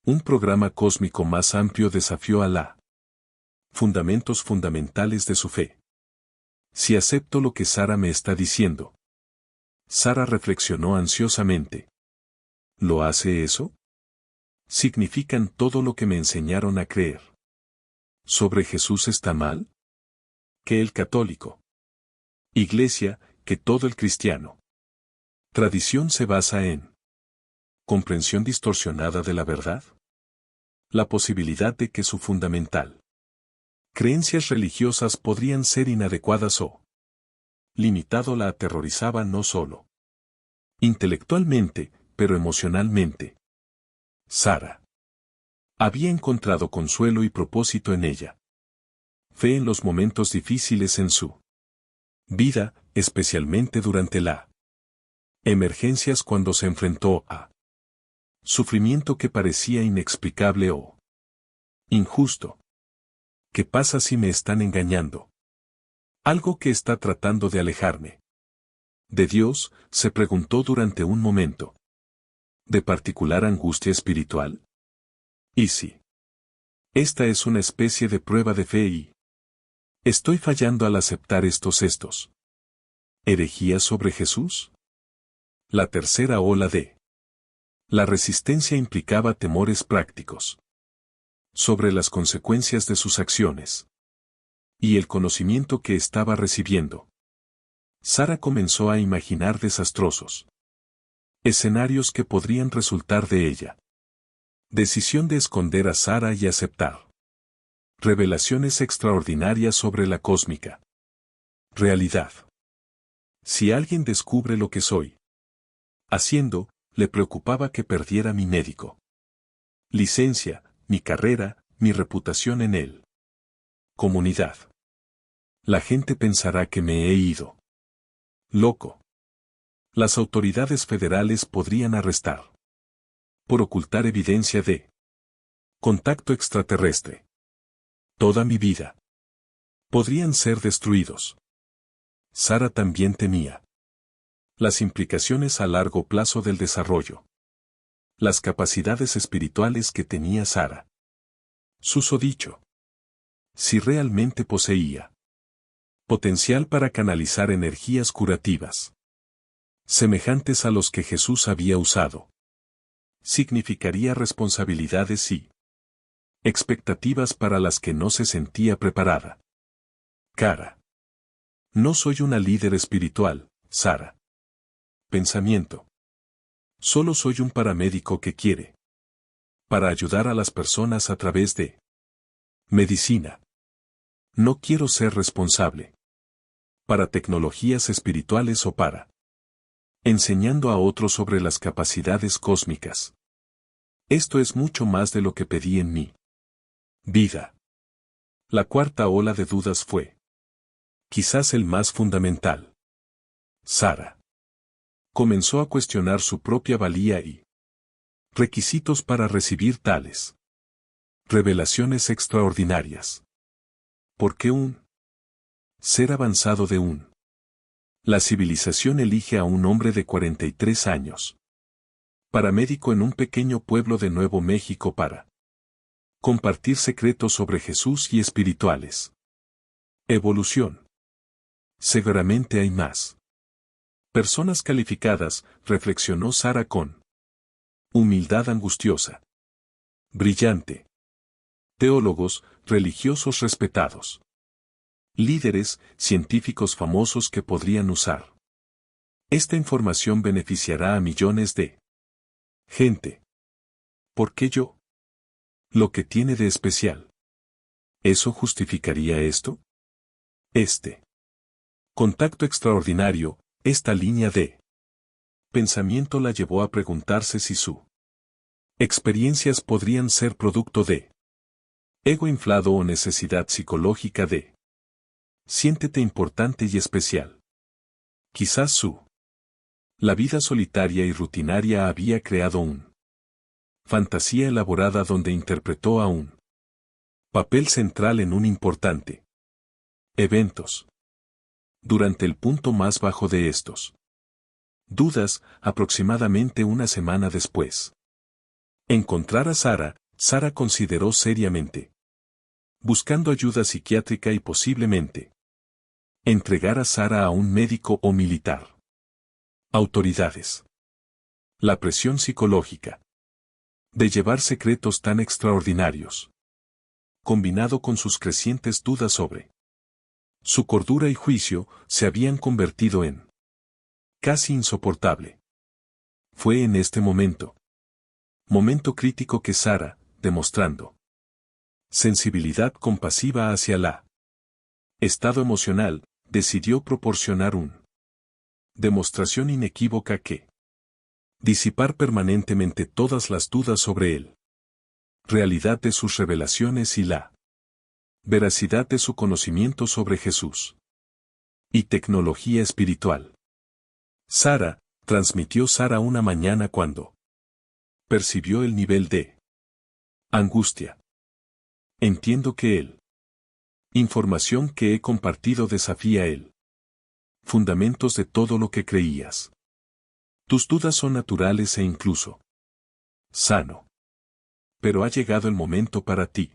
un programa cósmico más amplio desafió a la fundamentos fundamentales de su fe. Si acepto lo que Sara me está diciendo. Sara reflexionó ansiosamente. ¿Lo hace eso? ¿Significan todo lo que me enseñaron a creer sobre Jesús está mal? Que el católico. Iglesia, que todo el cristiano. Tradición se basa en comprensión distorsionada de la verdad. La posibilidad de que su fundamental creencias religiosas podrían ser inadecuadas o limitado la aterrorizaba no solo intelectualmente, pero emocionalmente. Sara había encontrado consuelo y propósito en ella. Fe en los momentos difíciles en su vida, especialmente durante la emergencias cuando se enfrentó a sufrimiento que parecía inexplicable o injusto. ¿Qué pasa si me están engañando? Algo que está tratando de alejarme de Dios, se preguntó durante un momento. ¿De particular angustia espiritual? ¿Y si esta es una especie de prueba de fe y estoy fallando al aceptar estos herejías sobre Jesús? La tercera ola de la resistencia implicaba temores prácticos sobre las consecuencias de sus acciones y el conocimiento que estaba recibiendo. Sara comenzó a imaginar desastrosos escenarios que podrían resultar de ella. Decisión de esconder a Sara y aceptar revelaciones extraordinarias sobre la cósmica realidad. Si alguien descubre lo que soy haciendo, le preocupaba que perdiera mi médico licencia, mi carrera, mi reputación en él. Comunidad. La gente pensará que me he ido loco. Las autoridades federales podrían arrestar por ocultar evidencia de contacto extraterrestre. Toda mi vida podrían ser destruidos. Sara también temía las implicaciones a largo plazo del desarrollo. Las capacidades espirituales que tenía Sara. Susodicho. Si realmente poseía potencial para canalizar energías curativas semejantes a los que Jesús había usado. Significaría responsabilidades y expectativas para las que no se sentía preparada. Cara. No soy una líder espiritual, Sara. Pensamiento. Solo soy un paramédico que quiere para ayudar a las personas a través de medicina. No quiero ser responsable para tecnologías espirituales o para enseñando a otros sobre las capacidades cósmicas. Esto es mucho más de lo que pedí en mi vida. La cuarta ola de dudas fue quizás el más fundamental. Sara comenzó a cuestionar su propia valía y requisitos para recibir tales revelaciones extraordinarias. ¿Por qué un ser avanzado de un La civilización elige a un hombre de 43 años. Paramédico en un pequeño pueblo de Nuevo México para compartir secretos sobre Jesús y espirituales. Evolución. Seguramente hay más. Personas calificadas, reflexionó Sara con humildad angustiosa. Brillante. Teólogos, religiosos respetados. Líderes, científicos famosos que podrían usar. Esta información beneficiará a millones de gente. ¿Por qué yo? Lo que tiene de especial. ¿Eso justificaría esto? Este contacto extraordinario, esta línea de pensamiento la llevó a preguntarse si su experiencias podrían ser producto de ego inflado o necesidad psicológica de siéntete importante y especial. Quizás la vida solitaria y rutinaria había creado un fantasía elaborada donde interpretó a un papel central en un importante eventos. Durante el punto más bajo de estos dudas, aproximadamente una semana después. Encontrar a Sara, Sara consideró seriamente buscando ayuda psiquiátrica y posiblemente entregar a Sara a un médico o militar. Autoridades. La presión psicológica de llevar secretos tan extraordinarios, combinado con sus crecientes dudas sobre su cordura y juicio, se habían convertido en casi insoportable. Fue en este momento crítico que Sara, demostrando sensibilidad compasiva hacia la estado emocional, decidió proporcionar una demostración inequívoca que disipar permanentemente todas las dudas sobre él, realidad de sus revelaciones y la veracidad de su conocimiento sobre Jesús y tecnología espiritual. Transmitió Sara una mañana cuando percibió el nivel de angustia. Entiendo que información que he compartido desafía el fundamentos de todo lo que creías. Tus dudas son naturales e incluso sano. Pero ha llegado el momento para ti.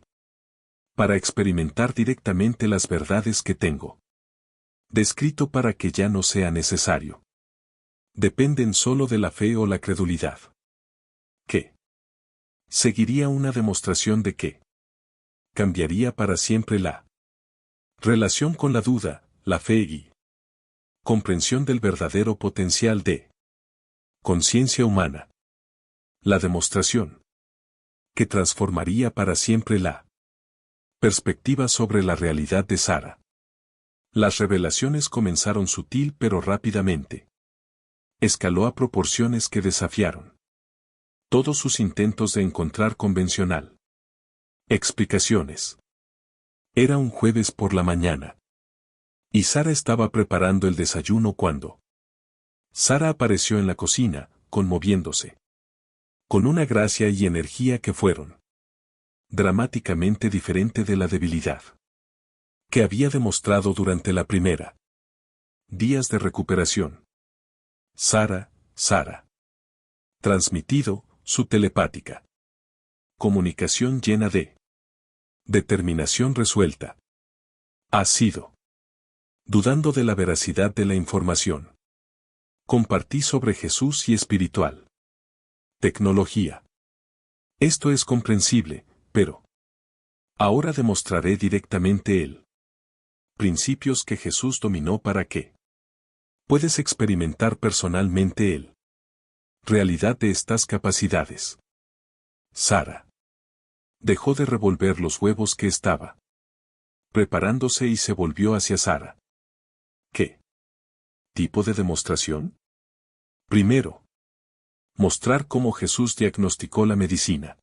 Para experimentar directamente las verdades que tengo descrito para que ya no sea necesario. Dependen solo de la fe o la credulidad. ¿Qué? Seguiría una demostración de que cambiaría para siempre la relación con la duda, la fe y comprensión del verdadero potencial de conciencia humana. La demostración que transformaría para siempre la perspectiva sobre la realidad de Sara. Las revelaciones comenzaron sutil pero rápidamente. Escaló a proporciones que desafiaron todos sus intentos de encontrar convencional explicaciones. Era un jueves por la mañana. Y Sara estaba preparando el desayuno cuando Sara apareció en la cocina, conmoviéndose. Con una gracia y energía que fueron dramáticamente diferente de la debilidad que había demostrado durante la primera días de recuperación. Sara. Transmitido, su telepática. Comunicación llena de determinación resuelta. Ha sido. Dudando de la veracidad de la información. Compartí sobre Jesús y espiritual. Tecnología. Esto es comprensible, pero ahora demostraré directamente el principios que Jesús dominó para que puedes experimentar personalmente el realidad de estas capacidades. Sara dejó de revolver los huevos que estaba preparándose y se volvió hacia Sara. ¿Qué tipo de demostración? Primero, mostrar cómo Jesús diagnosticó la medicina.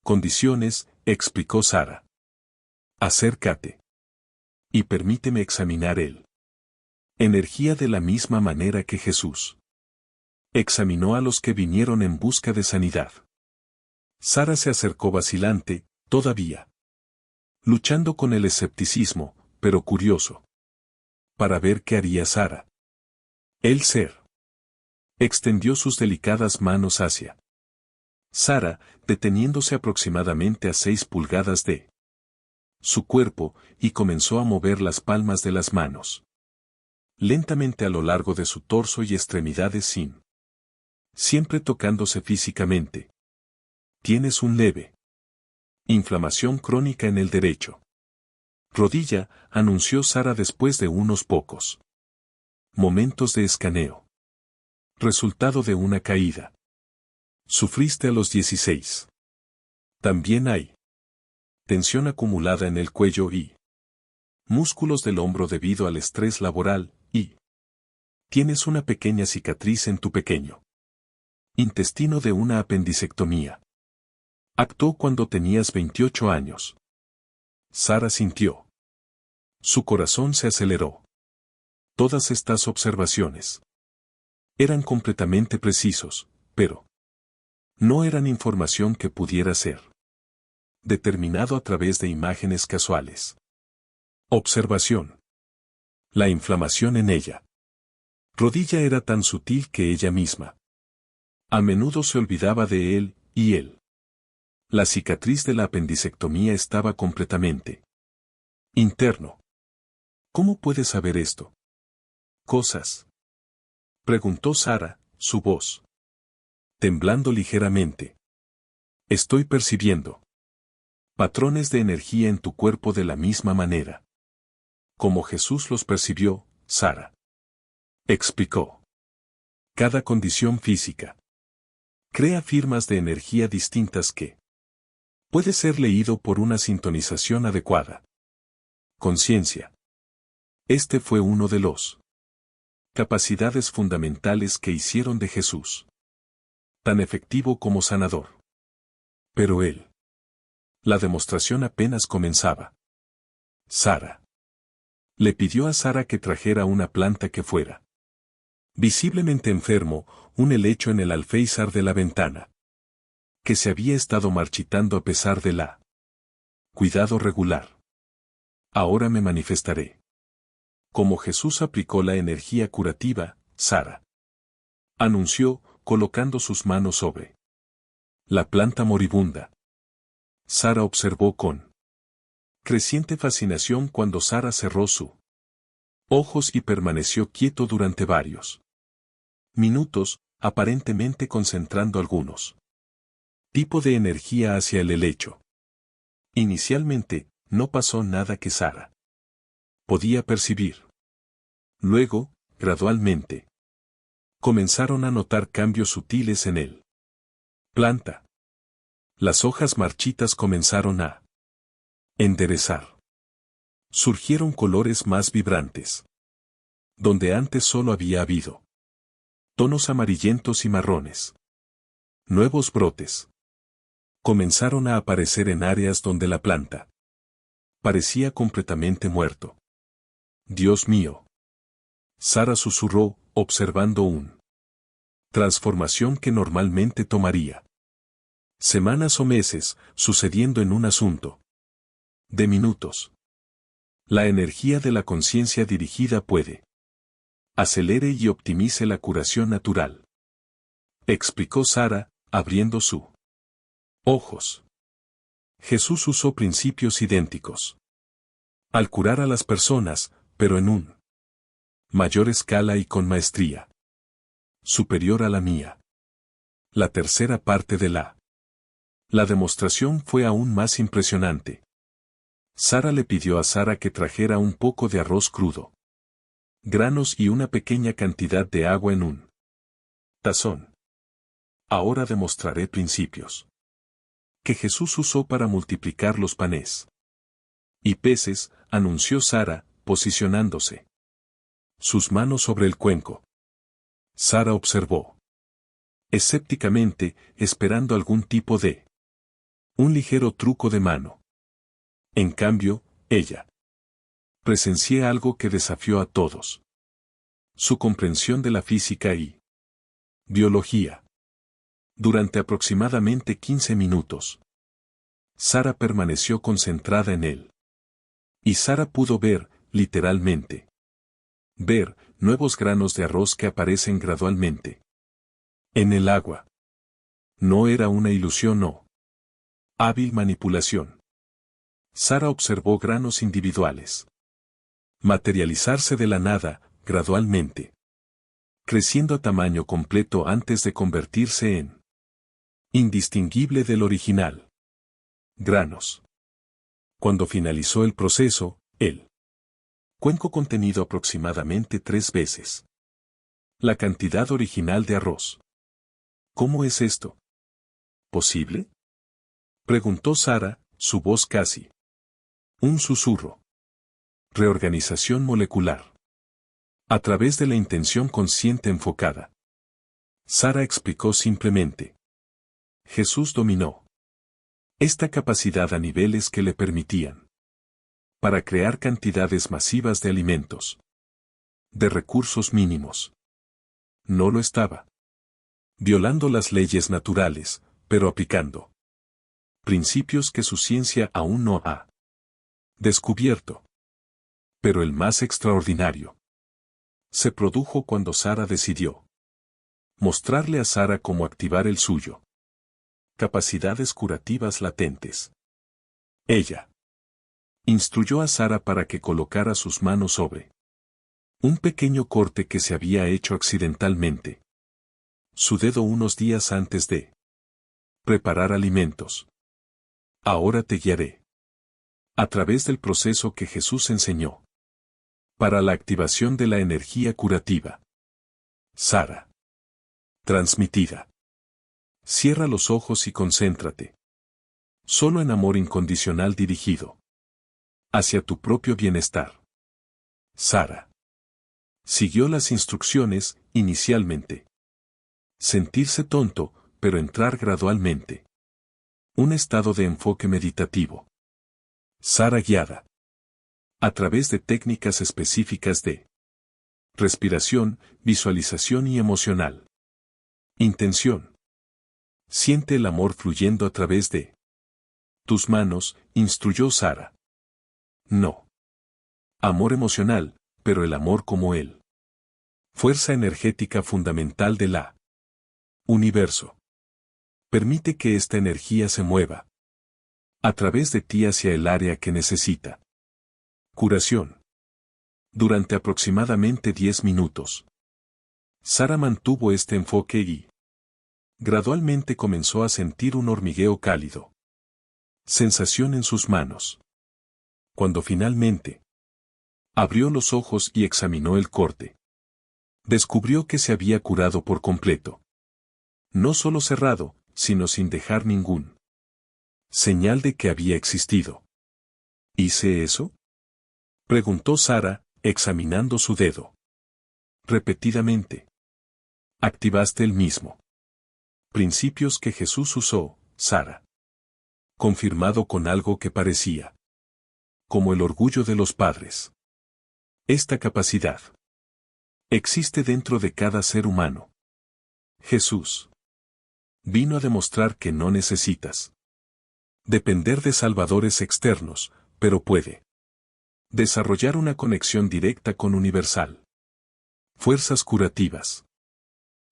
Condiciones, explicó Sara. Acércate. Y permíteme examinar él. Energía de la misma manera que Jesús examinó a los que vinieron en busca de sanidad. Sara se acercó vacilante, todavía luchando con el escepticismo, pero curioso para ver qué haría Sara. El ser extendió sus delicadas manos hacia Sara, deteniéndose aproximadamente a 6 pulgadas de su cuerpo, y comenzó a mover las palmas de las manos lentamente a lo largo de su torso y extremidades siempre tocándose físicamente. Tienes un leve inflamación crónica en el derecho rodilla, anunció Sara después de unos pocos momentos de escaneo. Resultado de una caída. Sufriste a los 16. También hay tensión acumulada en el cuello y músculos del hombro debido al estrés laboral, y tienes una pequeña cicatriz en tu pequeño intestino de una apendicectomía. Actuó cuando tenías 28 años. Sara sintió. Su corazón se aceleró. Todas estas observaciones eran completamente precisos, pero no eran información que pudiera ser determinado a través de imágenes casuales. Observación. La inflamación en ella rodilla era tan sutil que ella misma a menudo se olvidaba de él, y él. La cicatriz de la apendicectomía estaba completamente interno. ¿Cómo puedes saber esto? Cosas. Preguntó Sara, su voz temblando ligeramente. Estoy percibiendo patrones de energía en tu cuerpo de la misma manera como Jesús los percibió, Sara explicó. Cada condición física crea firmas de energía distintas que puede ser leído por una sintonización adecuada. Conciencia. Este fue uno de los capacidades fundamentales que hicieron de Jesús tan efectivo como sanador. Pero la demostración apenas comenzaba. Sara le pidió a Sara que trajera una planta que fuera visiblemente enfermo, un helecho en el alféizar de la ventana, que se había estado marchitando a pesar de la cuidado regular. Ahora me manifestaré. Como Jesús aplicó la energía curativa, Sara anunció, colocando sus manos sobre la planta moribunda. Sara observó con creciente fascinación cuando Sara cerró sus ojos y permaneció quieto durante varios minutos, aparentemente concentrando algunos tipo de energía hacia el helecho. Inicialmente, no pasó nada que Sara podía percibir. Luego, gradualmente, comenzaron a notar cambios sutiles en él. Planta. Las hojas marchitas comenzaron a enderezar. Surgieron colores más vibrantes. Donde antes solo había habido tonos amarillentos y marrones. Nuevos brotes comenzaron a aparecer en áreas donde la planta parecía completamente muerto. Dios mío. Sara susurró, observando una transformación que normalmente tomaría semanas o meses, sucediendo en un asunto de minutos. La energía de la conciencia dirigida puede acelere y optimice la curación natural. Explicó Sara, abriendo sus ojos. Jesús usó principios idénticos al curar a las personas, pero en un mayor escala y con maestría superior a la mía. La tercera parte de la demostración fue aún más impresionante. Sara le pidió a Sara que trajera un poco de arroz crudo, granos y una pequeña cantidad de agua en un tazón. Ahora demostraré principios que Jesús usó para multiplicar los panes y peces, anunció Sara, posicionándose sus manos sobre el cuenco. Sara observó escépticamente, esperando algún tipo de un ligero truco de mano. En cambio, ella presencié algo que desafió a todos. Su comprensión de la física y biología. Durante aproximadamente 15 minutos, Sara permaneció concentrada en él. Y Sara pudo ver, literalmente, ver nuevos granos de arroz que aparecen gradualmente en el agua. No era una ilusión o hábil manipulación. Sara observó granos individuales materializarse de la nada, gradualmente, creciendo a tamaño completo antes de convertirse en indistinguible del original. Granos. Cuando finalizó el proceso, el cuenco contenido aproximadamente 3 veces la cantidad original de arroz. ¿Cómo es esto posible?, preguntó Sara, su voz casi un susurro. Reorganización molecular. A través de la intención consciente enfocada. Sara explicó simplemente. Jesús dominó esta capacidad a niveles que le permitían para crear cantidades masivas de alimentos, de recursos mínimos. No lo estaba violando las leyes naturales, pero aplicando principios que su ciencia aún no ha descubierto. Pero el más extraordinario se produjo cuando Sara decidió mostrarle a Sara cómo activar el suyo. Capacidades curativas latentes. Ella instruyó a Sara para que colocara sus manos sobre un pequeño corte que se había hecho accidentalmente. Su dedo unos días antes de preparar alimentos. Ahora te guiaré a través del proceso que Jesús enseñó para la activación de la energía curativa. Sara. Transmitida. Cierra los ojos y concéntrate. Solo en amor incondicional dirigido hacia tu propio bienestar. Sara. Siguió las instrucciones, inicialmente. Sentirse tonto, pero entrar gradualmente. Un estado de enfoque meditativo. Sara guiada a través de técnicas específicas de respiración, visualización y emocional. Intención. Siente el amor fluyendo a través de tus manos, instruyó Sara. No. Amor emocional, pero el amor como él. Fuerza energética fundamental de la universo. Permite que esta energía se mueva a través de ti hacia el área que necesita. Curación. Durante aproximadamente 10 minutos. Sara mantuvo este enfoque y gradualmente comenzó a sentir un hormigueo cálido. Sensación en sus manos. Cuando finalmente abrió los ojos y examinó el corte, descubrió que se había curado por completo. No solo cerrado, sino sin dejar ningún señal de que había existido. ¿Hice eso?, preguntó Sara, examinando su dedo. Repetidamente. Activaste el mismo principios que Jesús usó, Sara. Confirmado con algo que parecía como el orgullo de los padres. Esta capacidad existe dentro de cada ser humano. Jesús vino a demostrar que no necesitas depender de salvadores externos, pero puede desarrollar una conexión directa con universal. Fuerzas curativas.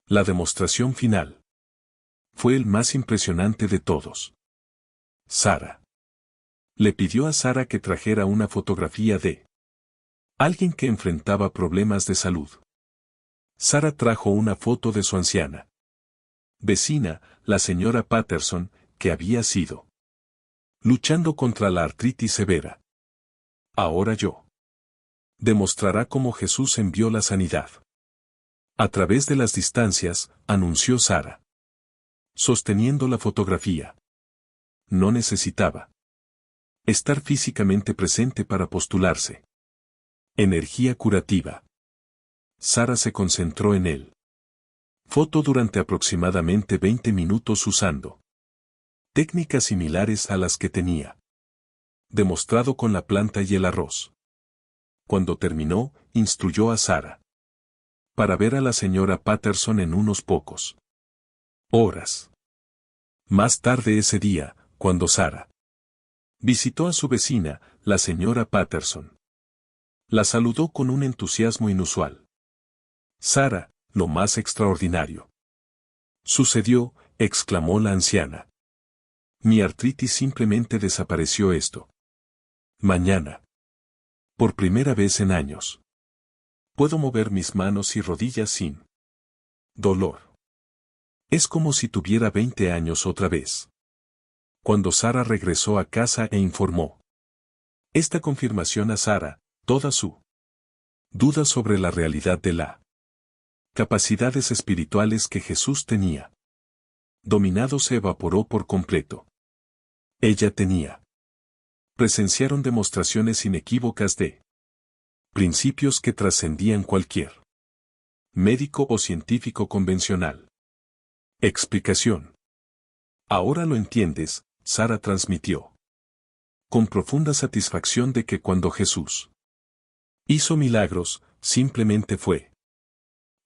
La demostración final fue el más impresionante de todos. Sara le pidió a Sara que trajera una fotografía de alguien que enfrentaba problemas de salud. Sara trajo una foto de su anciana vecina, la señora Patterson, que había sido luchando contra la artritis severa. Ahora yo demostrará cómo Jesús envió la sanidad. A través de las distancias, anunció Sara, sosteniendo la fotografía. No necesitaba estar físicamente presente para postularse. Energía curativa. Sara se concentró en él. Foto durante aproximadamente 20 minutos usando técnicas similares a las que tenía demostrado con la planta y el arroz. Cuando terminó, instruyó a Sara para ver a la señora Patterson en unos pocos horas. Más tarde ese día, cuando Sara visitó a su vecina, la señora Patterson la saludó con un entusiasmo inusual. Sara, lo más extraordinario. Sucedió, exclamó la anciana. Mi artritis simplemente desapareció esto. Mañana. Por primera vez en años. Puedo mover mis manos y rodillas sin dolor. Es como si tuviera 20 años otra vez. Cuando Sara regresó a casa e informó esta confirmación a Sara, toda su duda sobre la realidad de la capacidades espirituales que Jesús tenía dominado se evaporó por completo. Ella tenía. Presenciaron demostraciones inequívocas de principios que trascendían cualquier médico o científico convencional. Explicación. Ahora lo entiendes, Sara transmitió. Con profunda satisfacción de que cuando Jesús hizo milagros, simplemente fue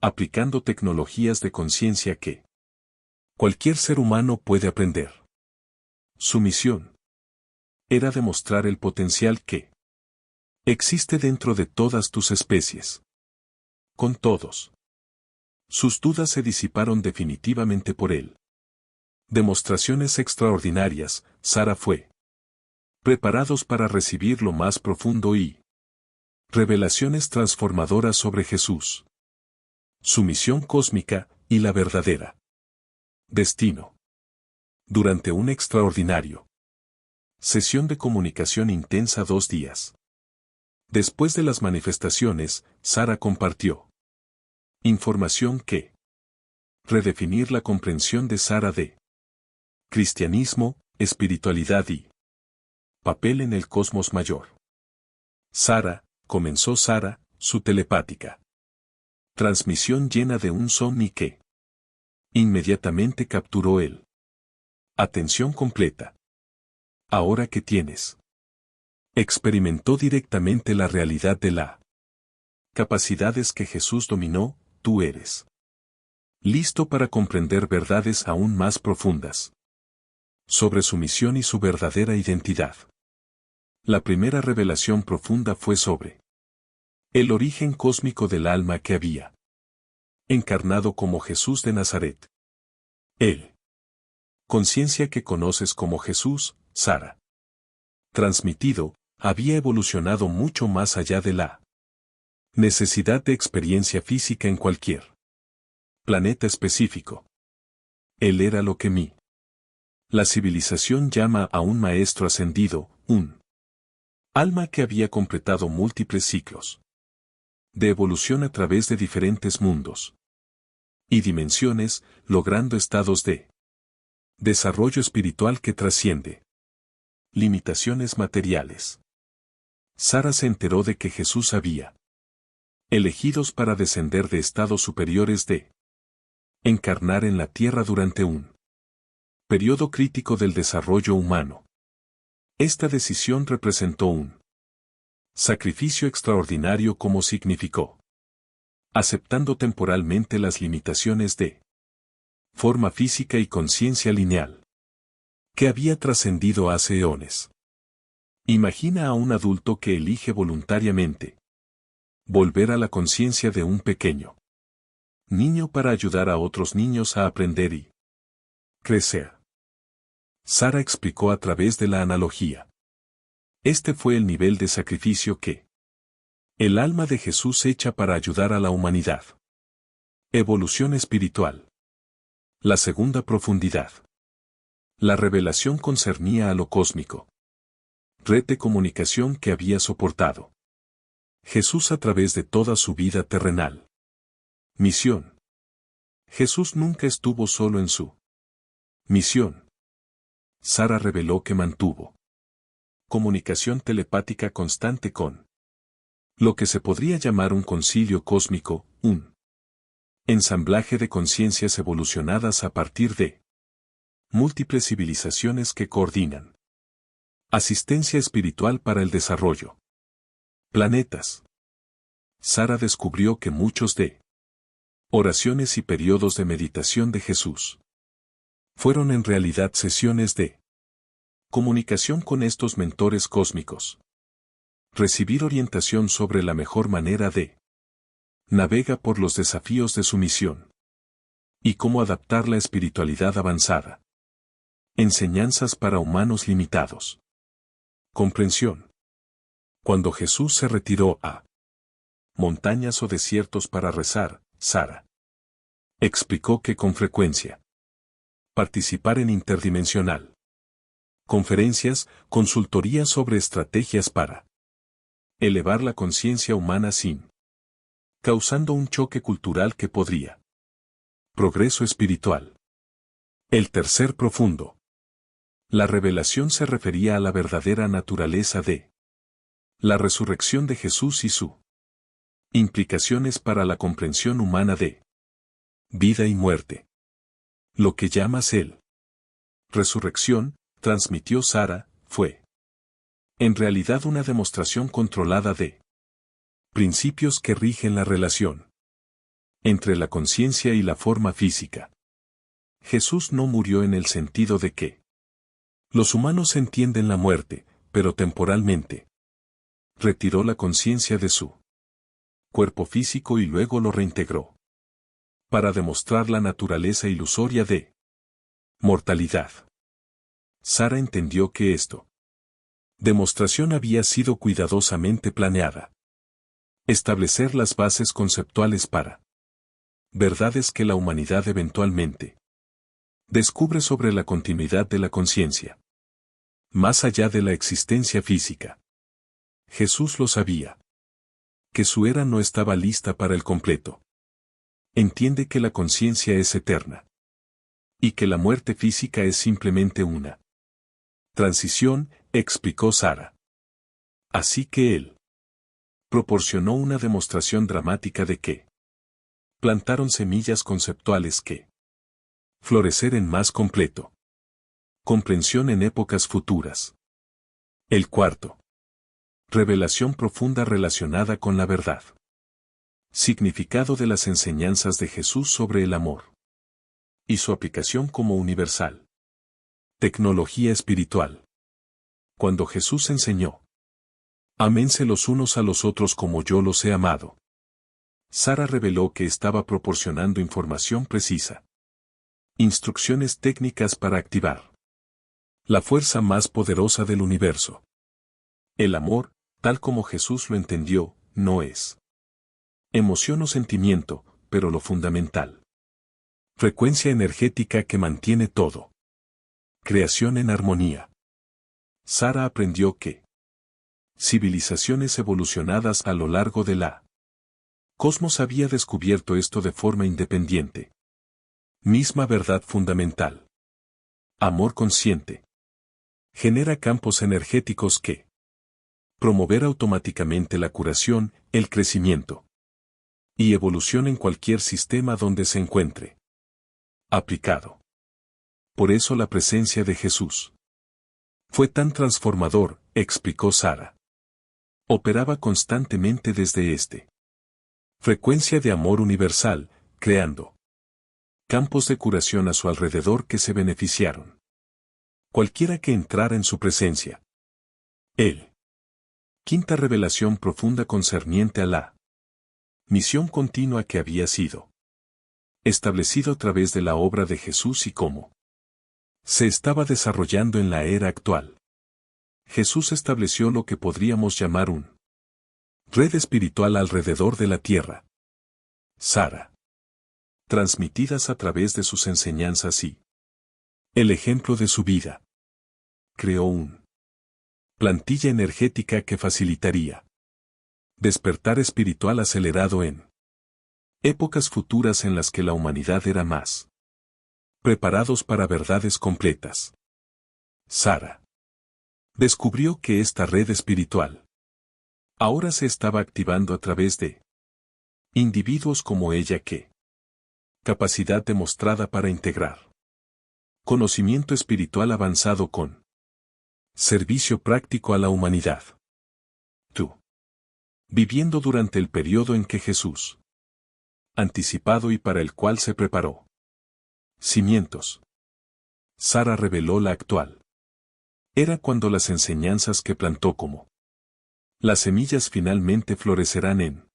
aplicando tecnologías de conciencia que cualquier ser humano puede aprender. Su misión era demostrar el potencial que existe dentro de todas tus especies. Con todos. Sus dudas se disiparon definitivamente por él. Demostraciones extraordinarias, Sara fue preparados para recibir lo más profundo y revelaciones transformadoras sobre Jesús. Su misión cósmica y la verdadera destino. Durante un extraordinario sesión de comunicación intensa 2 días. Después de las manifestaciones, Sara compartió información que redefinir la comprensión de Sara de cristianismo, espiritualidad y papel en el cosmos mayor. Sara, comenzó Sara, su telepática transmisión llena de un sonido que inmediatamente capturó él. Atención completa. Ahora que tienes. Experimentó directamente la realidad de la capacidades que Jesús dominó, tú eres listo para comprender verdades aún más profundas sobre su misión y su verdadera identidad. La primera revelación profunda fue sobre el origen cósmico del alma que había encarnado como Jesús de Nazaret. Él. Conciencia que conoces como Jesús, Sara. Transmitido, había evolucionado mucho más allá de la necesidad de experiencia física en cualquier planeta específico. Él era lo que la civilización llama a un maestro ascendido, un alma que había completado múltiples ciclos de evolución a través de diferentes mundos y dimensiones, logrando estados de desarrollo espiritual que trasciende limitaciones materiales. Sara se enteró de que Jesús había elegidos para descender de estados superiores de encarnar en la tierra durante un periodo crítico del desarrollo humano. Esta decisión representó un sacrificio extraordinario como significó aceptando temporalmente las limitaciones de forma física y conciencia lineal que había trascendido hace eones. Imagina a un adulto que elige voluntariamente volver a la conciencia de un pequeño niño para ayudar a otros niños a aprender y crecer. Sara explicó a través de la analogía. Este fue el nivel de sacrificio que el alma de Jesús echa para ayudar a la humanidad. Evolución espiritual. La segunda profundidad. La revelación concernía a lo cósmico. Red de comunicación que había soportado Jesús a través de toda su vida terrenal. Misión. Jesús nunca estuvo solo en su misión. Sara reveló que mantuvo comunicación telepática constante con lo que se podría llamar un concilio cósmico, un ensamblaje de conciencias evolucionadas a partir de múltiples civilizaciones que coordinan asistencia espiritual para el desarrollo. Planetas. Sara descubrió que muchos de oraciones y periodos de meditación de Jesús fueron en realidad sesiones de comunicación con estos mentores cósmicos. Recibir orientación sobre la mejor manera de Navega por los desafíos de su misión. Y cómo adaptar la espiritualidad avanzada. Enseñanzas para humanos limitados. Comprensión. Cuando Jesús se retiró a montañas o desiertos para rezar, Sara explicó que con frecuencia participar en interdimensional conferencias, consultoría sobre estrategias para elevar la conciencia humana sin causando un choque cultural que podría progreso espiritual. El tercer profundo. La revelación se refería a la verdadera naturaleza de la resurrección de Jesús y su implicaciones para la comprensión humana de vida y muerte. Lo que llamas él resurrección, transmitió Sara, fue en realidad una demostración controlada de principios que rigen la relación entre la conciencia y la forma física. Jesús no murió en el sentido de que los humanos entienden la muerte, pero temporalmente retiró la conciencia de su cuerpo físico y luego lo reintegró para demostrar la naturaleza ilusoria de mortalidad. Sara entendió que esto demostración había sido cuidadosamente planeada. Establecer las bases conceptuales para verdades que la humanidad eventualmente descubre sobre la continuidad de la conciencia, más allá de la existencia física. Jesús lo sabía, que su era no estaba lista para el completo. Entiende que la conciencia es eterna y que la muerte física es simplemente una transición, explicó Sara. Así que él proporcionó una demostración dramática de que plantaron semillas conceptuales que florecer en más completo comprensión en épocas futuras. El cuarto. Revelación profunda relacionada con la verdad. Significado de las enseñanzas de Jesús sobre el amor y su aplicación como universal. Tecnología espiritual. Cuando Jesús enseñó, ámense los unos a los otros como yo los he amado. Sara reveló que estaba proporcionando información precisa. Instrucciones técnicas para activar la fuerza más poderosa del universo. El amor, tal como Jesús lo entendió, no es emoción o sentimiento, pero lo fundamental. Frecuencia energética que mantiene todo. Creación en armonía. Sara aprendió que civilizaciones evolucionadas a lo largo de la cosmos había descubierto esto de forma independiente. Misma verdad fundamental. Amor consciente. Genera campos energéticos que promover automáticamente la curación, el crecimiento y evolución en cualquier sistema donde se encuentre aplicado. Por eso la presencia de Jesús fue tan transformador, explicó Sara. Operaba constantemente desde frecuencia de amor universal, creando campos de curación a su alrededor que se beneficiaron cualquiera que entrara en su presencia. Quinta revelación profunda concerniente a la misión continua que había sido establecido a través de la obra de Jesús y cómo se estaba desarrollando en la era actual. Jesús estableció lo que podríamos llamar un red espiritual alrededor de la tierra. Sara. Transmitidas a través de sus enseñanzas y el ejemplo de su vida. Creó un plantilla energética que facilitaría despertar espiritual acelerado en épocas futuras en las que la humanidad era más preparados para verdades completas. Sara descubrió que esta red espiritual ahora se estaba activando a través de individuos como ella que capacidad demostrada para integrar conocimiento espiritual avanzado con servicio práctico a la humanidad. Tú. Viviendo durante el periodo en que Jesús anticipado y para el cual se preparó. Cimientos. Sara reveló la actual. Era cuando las enseñanzas que plantó como las semillas finalmente florecerán en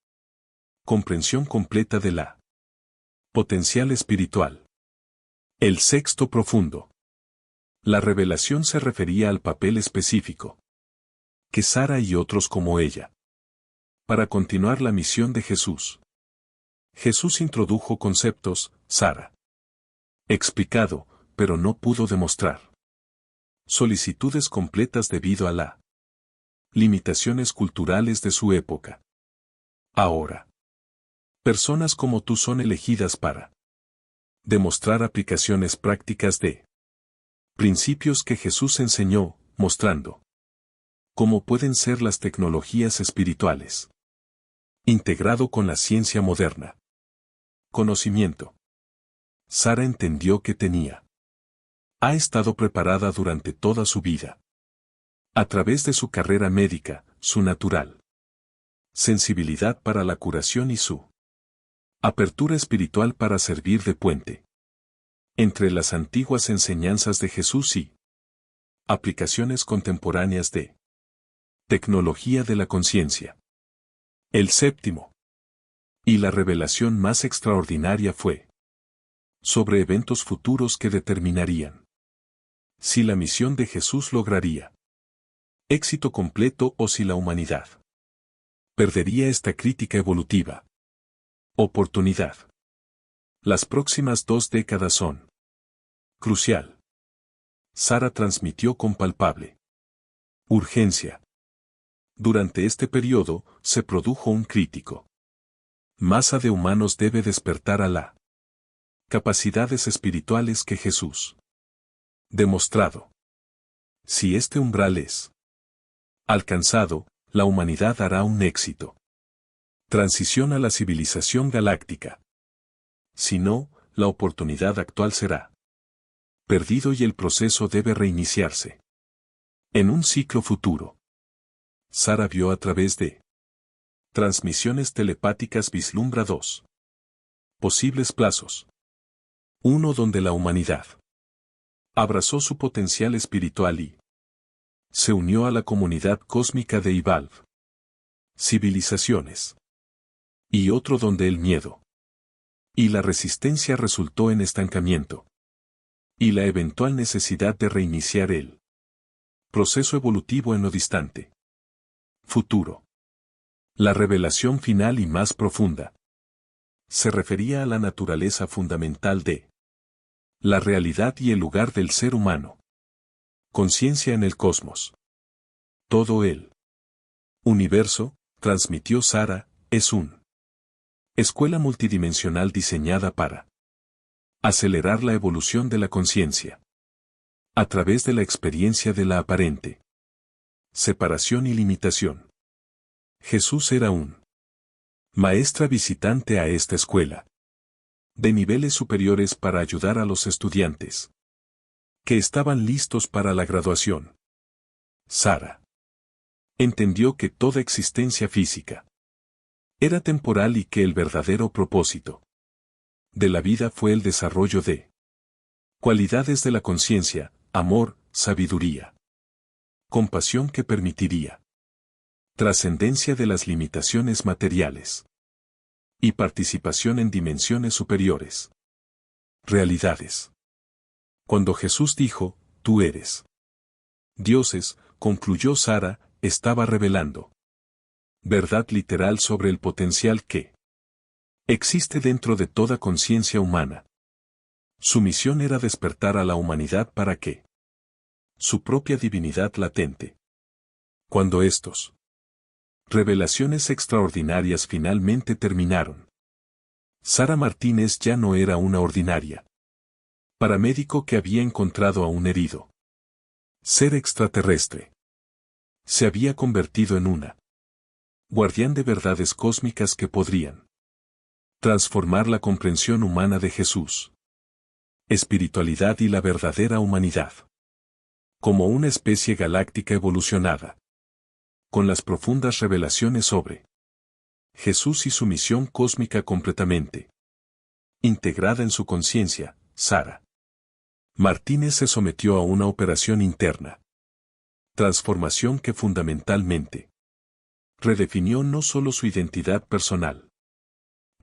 Comprensión completa de la potencial espiritual. El sexto profundo. La revelación se refería al papel específico que Sara y otros como ella. Para continuar la misión de Jesús. Jesús introdujo conceptos, Sara. Explicado, pero no pudo demostrar. Solicitudes completas debido a la limitaciones culturales de su época. Ahora. Personas como tú son elegidas para demostrar aplicaciones prácticas de principios que Jesús enseñó, mostrando cómo pueden ser las tecnologías espirituales. Integrado con la ciencia moderna. Conocimiento. Sara entendió que tenía. Ha estado preparada durante toda su vida. A través de su carrera médica, su natural sensibilidad para la curación y su apertura espiritual para servir de puente entre las antiguas enseñanzas de Jesús y aplicaciones contemporáneas de tecnología de la conciencia. El séptimo. Y la revelación más extraordinaria fue sobre eventos futuros que determinarían si la misión de Jesús lograría éxito completo o si la humanidad perdería esta crítica evolutiva. Oportunidad. Las próximas 2 décadas son crucial. Sara transmitió con palpable urgencia. Durante este periodo, se produjo un crítico masa de humanos debe despertar a la capacidades espirituales que Jesús demostrado. Si este umbral es alcanzado, la humanidad hará un éxito. Transición a la civilización galáctica. Si no, la oportunidad actual será perdido y el proceso debe reiniciarse. En un ciclo futuro. Sara vio a través de transmisiones telepáticas vislumbra 2 posibles plazos. Uno donde la humanidad abrazó su potencial espiritual y se unió a la comunidad cósmica de Evolve civilizaciones. Y otro donde el miedo y la resistencia resultó en estancamiento. Y la eventual necesidad de reiniciar el proceso evolutivo en lo distante. Futuro. La revelación final y más profunda se refería a la naturaleza fundamental de la realidad y el lugar del ser humano. Conciencia en el cosmos. Todo el universo, transmitió Sara, es un escuela multidimensional diseñada para acelerar la evolución de la conciencia a través de la experiencia de la aparente separación y limitación. Jesús era un maestra visitante a esta escuela de niveles superiores para ayudar a los estudiantes que estaban listos para la graduación. Sara entendió que toda existencia física era temporal y que el verdadero propósito de la vida fue el desarrollo de cualidades de la conciencia, amor, sabiduría, compasión que permitiría trascendencia de las limitaciones materiales y participación en dimensiones superiores. Realidades. Cuando Jesús dijo, tú eres dioses, concluyó Sara, estaba revelando verdad literal sobre el potencial que existe dentro de toda conciencia humana. Su misión era despertar a la humanidad para que su propia divinidad latente. Cuando estos revelaciones extraordinarias finalmente terminaron, Sara Martínez ya no era una ordinaria paramédico que había encontrado a un herido ser extraterrestre. Se había convertido en una guardián de verdades cósmicas que podrían transformar la comprensión humana de Jesús, espiritualidad y la verdadera humanidad, como una especie galáctica evolucionada, con las profundas revelaciones sobre Jesús y su misión cósmica completamente integrada en su conciencia. Sara Martínez se sometió a una operación interna. Transformación que fundamentalmente redefinió no solo su identidad personal,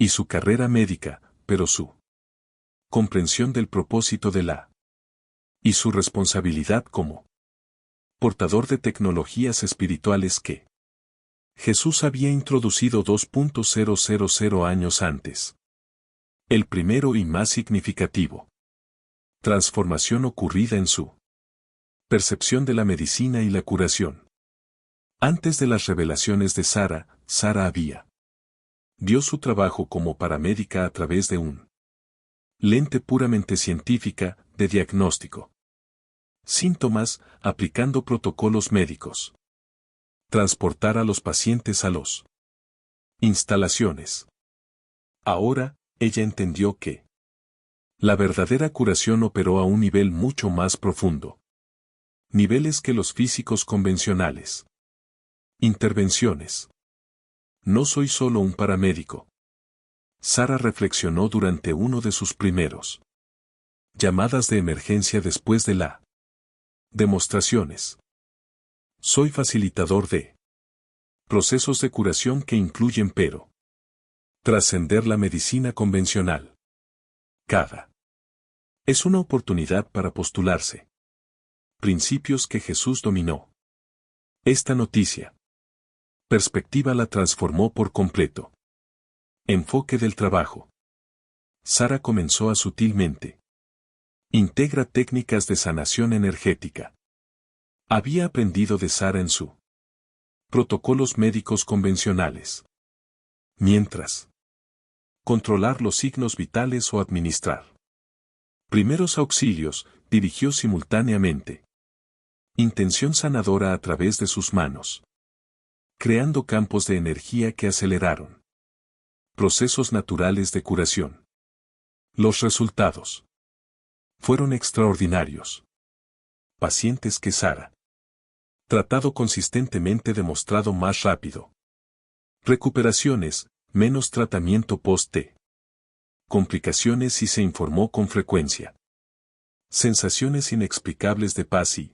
y su carrera médica, pero su comprensión del propósito de la y su responsabilidad como portador de tecnologías espirituales que Jesús había introducido 2.000 años antes. El primero y más significativo. Transformación ocurrida en su percepción de la medicina y la curación. Antes de las revelaciones de Sara, Sara había dio su trabajo como paramédica a través de un lente puramente científica, de diagnóstico. Síntomas, aplicando protocolos médicos. Transportar a los pacientes a los instalaciones. Ahora, ella entendió que la verdadera curación operó a un nivel mucho más profundo. Niveles que los físicos convencionales. Intervenciones. No soy solo un paramédico. Sara reflexionó durante uno de sus primeros llamadas de emergencia después de la demostraciones. Soy facilitador de procesos de curación que incluyen pero trascender la medicina convencional. Cada es una oportunidad para postularse. Principios que Jesús dominó. Esta noticia. Perspectiva la transformó por completo. Enfoque del trabajo. Sara comenzó a sutilmente. Integra técnicas de sanación energética. Había aprendido de Sara en su protocolos médicos convencionales. Mientras controlar los signos vitales o administrar primeros auxilios, dirigió simultáneamente intención sanadora a través de sus manos, creando campos de energía que aceleraron procesos naturales de curación. Los resultados fueron extraordinarios. Pacientes que Sara tratado consistentemente demostrado más rápido. Recuperaciones, menos tratamiento post-T. Complicaciones y se informó con frecuencia. Sensaciones inexplicables de paz y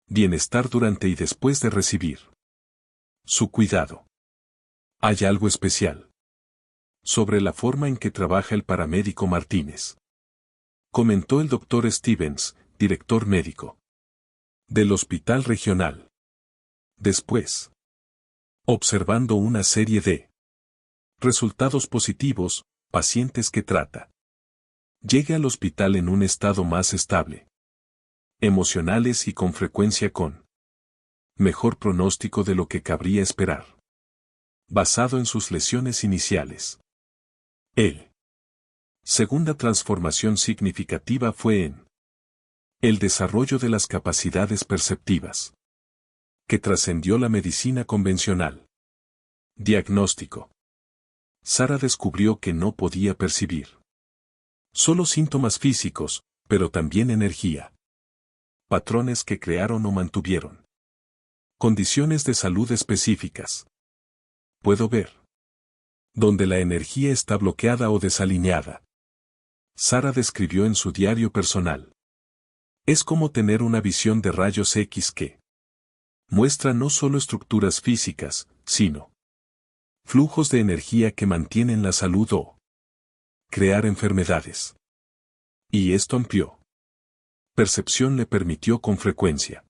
bienestar durante y después de recibir su cuidado. Hay algo especial sobre la forma en que trabaja el paramédico Martínez, comentó el Dr. Stevens, director médico del Hospital Regional. Después, observando una serie de resultados positivos, pacientes que trata. Llegue al hospital en un estado más estable, emocionales y con frecuencia con mejor pronóstico de lo que cabría esperar, basado en sus lesiones iniciales. El segunda transformación significativa fue en el desarrollo de las capacidades perceptivas, que trascendió la medicina convencional. Diagnóstico. Sara descubrió que no podía percibir solo síntomas físicos, pero también energía. Patrones que crearon o mantuvieron condiciones de salud específicas. Puedo ver donde la energía está bloqueada o desalineada. Sara describió en su diario personal. Es como tener una visión de rayos X que muestra no solo estructuras físicas, sino flujos de energía que mantienen la salud o crear enfermedades. Y esto amplió. Percepción le permitió con frecuencia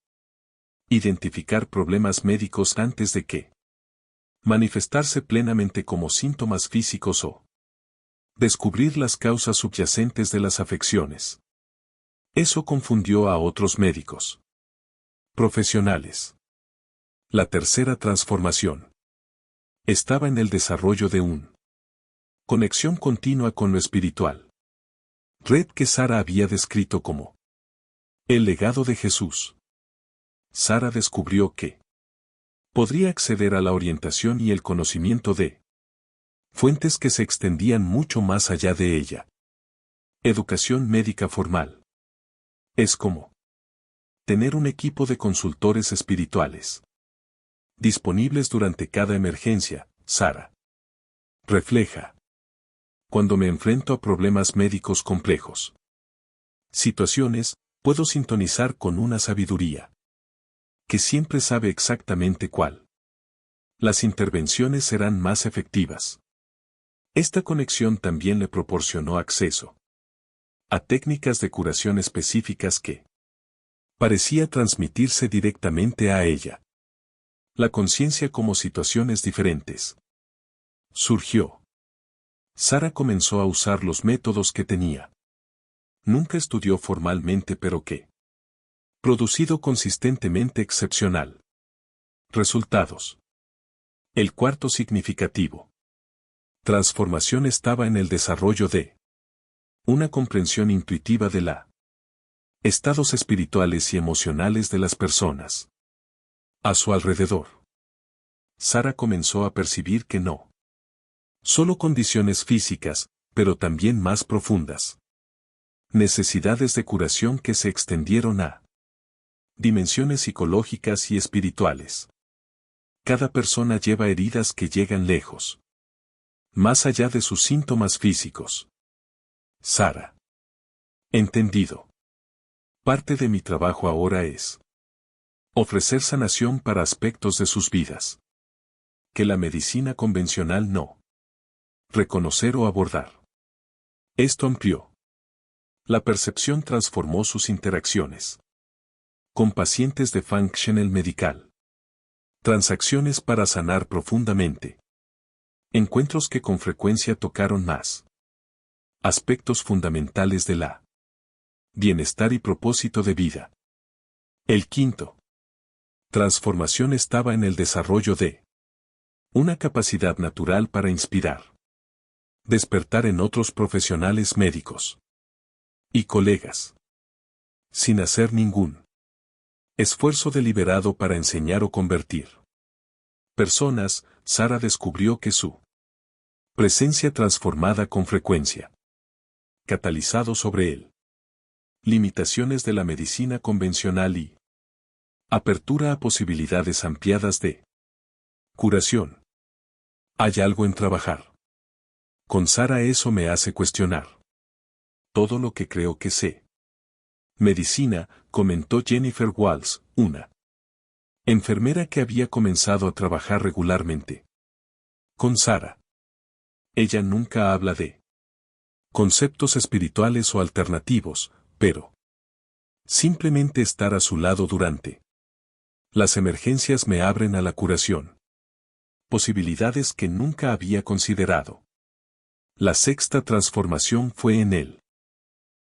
identificar problemas médicos antes de que manifestarse plenamente como síntomas físicos o descubrir las causas subyacentes de las afecciones. Eso confundió a otros médicos profesionales. La tercera transformación estaba en el desarrollo de un conexión continua con lo espiritual. Red que Sara había descrito como el legado de Jesús. Sara descubrió que podría acceder a la orientación y el conocimiento de fuentes que se extendían mucho más allá de ella. Educación médica formal. Es como tener un equipo de consultores espirituales disponibles durante cada emergencia. Sara refleja cuando me enfrento a problemas médicos complejos. Situaciones, puedo sintonizar con una sabiduría que siempre sabe exactamente cuál. Las intervenciones serán más efectivas. Esta conexión también le proporcionó acceso a técnicas de curación específicas que parecía transmitirse directamente a ella. La conciencia como situaciones diferentes. Surgió. Sara comenzó a usar los métodos que tenía. Nunca estudió formalmente, pero que producido consistentemente excepcional. Resultados. El cuarto significativo. Transformación estaba en el desarrollo de una comprensión intuitiva de la estados espirituales y emocionales de las personas a su alrededor. Sara comenzó a percibir que no solo condiciones físicas, pero también más profundas. Necesidades de curación que se extendieron a dimensiones psicológicas y espirituales. Cada persona lleva heridas que llegan lejos, más allá de sus síntomas físicos. Sara. Entendido. Parte de mi trabajo ahora es ofrecer sanación para aspectos de sus vidas que la medicina convencional no reconocer o abordar. Esto amplió. La percepción transformó sus interacciones con pacientes de Functional Medical. Transacciones para sanar profundamente. Encuentros que con frecuencia tocaron más aspectos fundamentales de la bienestar y propósito de vida. El quinto. Transformación estaba en el desarrollo de una capacidad natural para inspirar. Despertar en otros profesionales médicos y colegas. Sin hacer ningún esfuerzo deliberado para enseñar o convertir personas, Sara descubrió que su presencia transformada con frecuencia. Catalizado sobre él. Limitaciones de la medicina convencional y apertura a posibilidades ampliadas de curación. Hay algo en trabajar. Con Sara eso me hace cuestionar todo lo que creo que sé. Medicina, comentó Jennifer Walls, una enfermera que había comenzado a trabajar regularmente con Sara. Ella nunca habla de conceptos espirituales o alternativos, pero simplemente estar a su lado durante las emergencias me abren a la curación. Posibilidades que nunca había considerado. La sexta transformación fue en el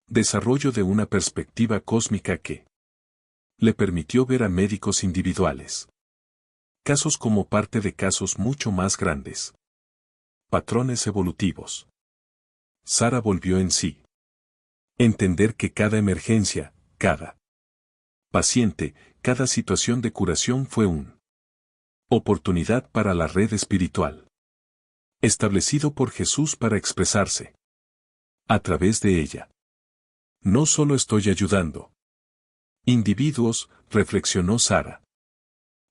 desarrollo de una perspectiva cósmica que le permitió ver a médicos individuales. Casos como parte de casos mucho más grandes. Patrones evolutivos. Sara volvió en sí. Entender que cada emergencia, cada paciente, cada situación de curación fue una oportunidad para la red espiritual. Establecido por Jesús para expresarse a través de ella. No solo estoy ayudando individuos, reflexionó Sara.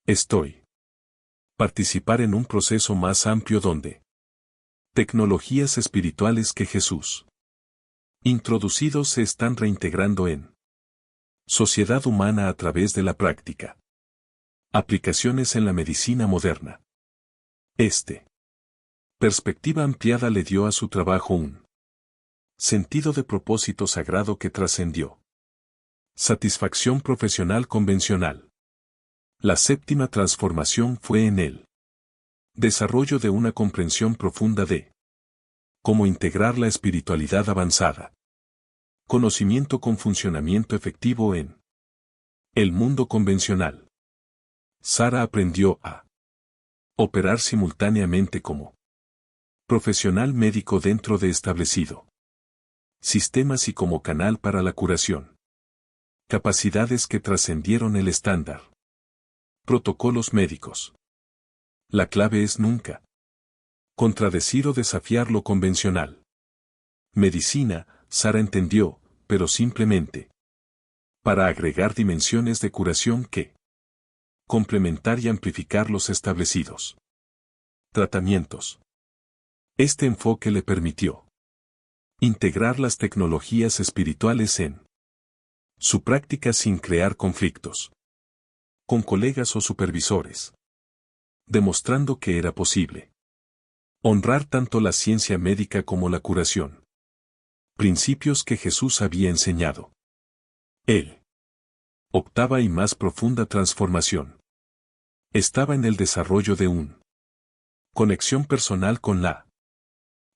Estoy participar en un proceso más amplio donde tecnologías espirituales que Jesús introducidos se están reintegrando en sociedad humana a través de la práctica. Aplicaciones en la medicina moderna. Perspectiva ampliada le dio a su trabajo un sentido de propósito sagrado que trascendió satisfacción profesional convencional. La séptima transformación fue en el desarrollo de una comprensión profunda de cómo integrar la espiritualidad avanzada. Conocimiento con funcionamiento efectivo en el mundo convencional. Sara aprendió a operar simultáneamente como profesional médico dentro de establecido sistemas y como canal para la curación. Capacidades que trascendieron el estándar. Protocolos médicos. La clave es nunca contradecir o desafiar lo convencional. Medicina, Sara entendió, pero simplemente para agregar dimensiones de curación que complementar y amplificar los establecidos tratamientos. Este enfoque le permitió integrar las tecnologías espirituales en su práctica sin crear conflictos con colegas o supervisores, demostrando que era posible Honrar tanto la ciencia médica como la curación. Principios que Jesús había enseñado. Él. Octava y más profunda transformación. Estaba en el desarrollo de un conexión personal con la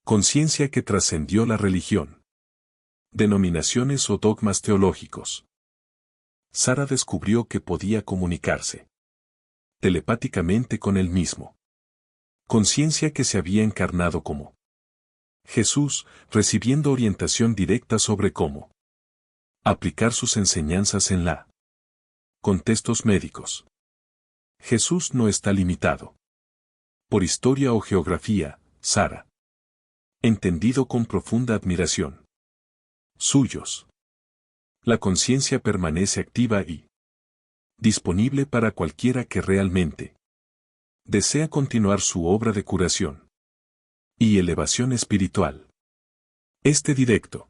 conciencia que trascendió la religión, denominaciones o dogmas teológicos. Sara descubrió que podía comunicarse telepáticamente con él mismo. Conciencia que se había encarnado como Jesús, recibiendo orientación directa sobre cómo aplicar sus enseñanzas en la contextos médicos. Jesús no está limitado por historia o geografía, Sara. Entendido con profunda admiración. Suyos. La conciencia permanece activa y disponible para cualquiera que realmente desea continuar su obra de curación y elevación espiritual. Este directo.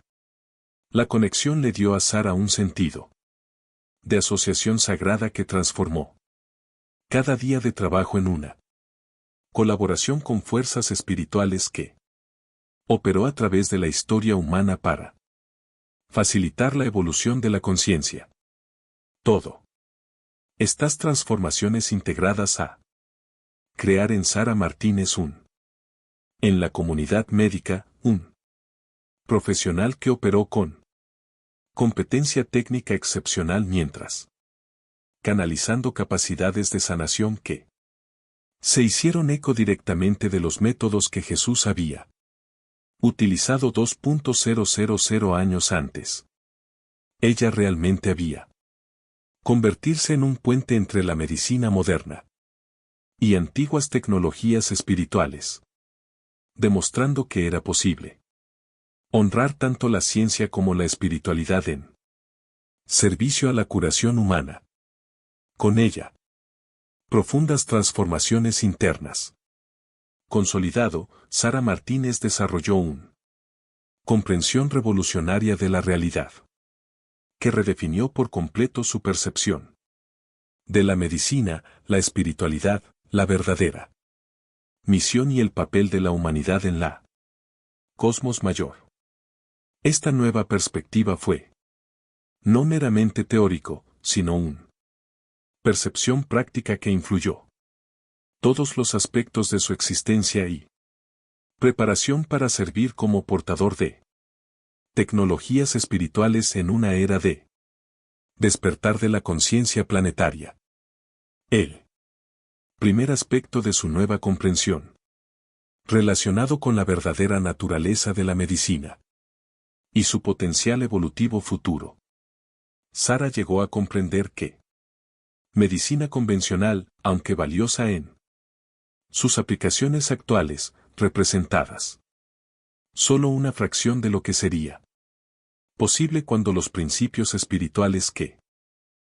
La conexión le dio a Sara un sentido de asociación sagrada que transformó cada día de trabajo en una colaboración con fuerzas espirituales que operó a través de la historia humana para facilitar la evolución de la conciencia. Todo. Estas transformaciones integradas a crear en Sara Martínez en la comunidad médica, un profesional que operó con competencia técnica excepcional mientras canalizando capacidades de sanación que se hicieron eco directamente de los métodos que Jesús había utilizado 2.000 años antes. Ella realmente había convertirse en un puente entre la medicina moderna y antiguas tecnologías espirituales, demostrando que era posible honrar tanto la ciencia como la espiritualidad en servicio a la curación humana. Con ella, profundas transformaciones internas. Consolidado, Sara Martínez desarrolló una comprensión revolucionaria de la realidad, que redefinió por completo su percepción de la medicina, la espiritualidad, la verdadera misión y el papel de la humanidad en la cosmos mayor. Esta nueva perspectiva fue no meramente teórico, sino una percepción práctica que influyó todos los aspectos de su existencia y preparación para servir como portador de tecnologías espirituales en una era de despertar de la conciencia planetaria. El primer aspecto de su nueva comprensión, relacionado con la verdadera naturaleza de la medicina y su potencial evolutivo futuro. Sara llegó a comprender que medicina convencional, aunque valiosa en sus aplicaciones actuales, representadas solo una fracción de lo que sería posible cuando los principios espirituales que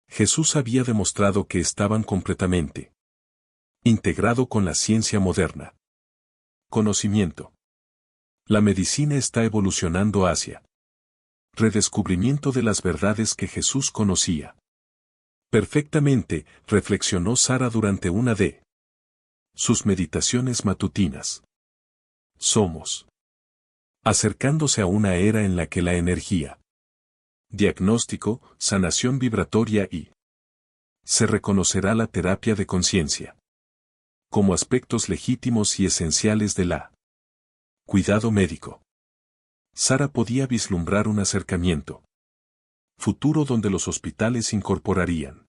Jesús había demostrado que estaban completamente integrado con la ciencia moderna. Conocimiento. La medicina está evolucionando hacia redescubrimiento de las verdades que Jesús conocía perfectamente, reflexionó Sara durante una de sus meditaciones matutinas. Somos acercándose a una era en la que la energía, diagnóstico, sanación vibratoria y se reconocerá la terapia de conciencia como aspectos legítimos y esenciales de la cuidado médico. Sara podía vislumbrar un acercamiento futuro donde los hospitales incorporarían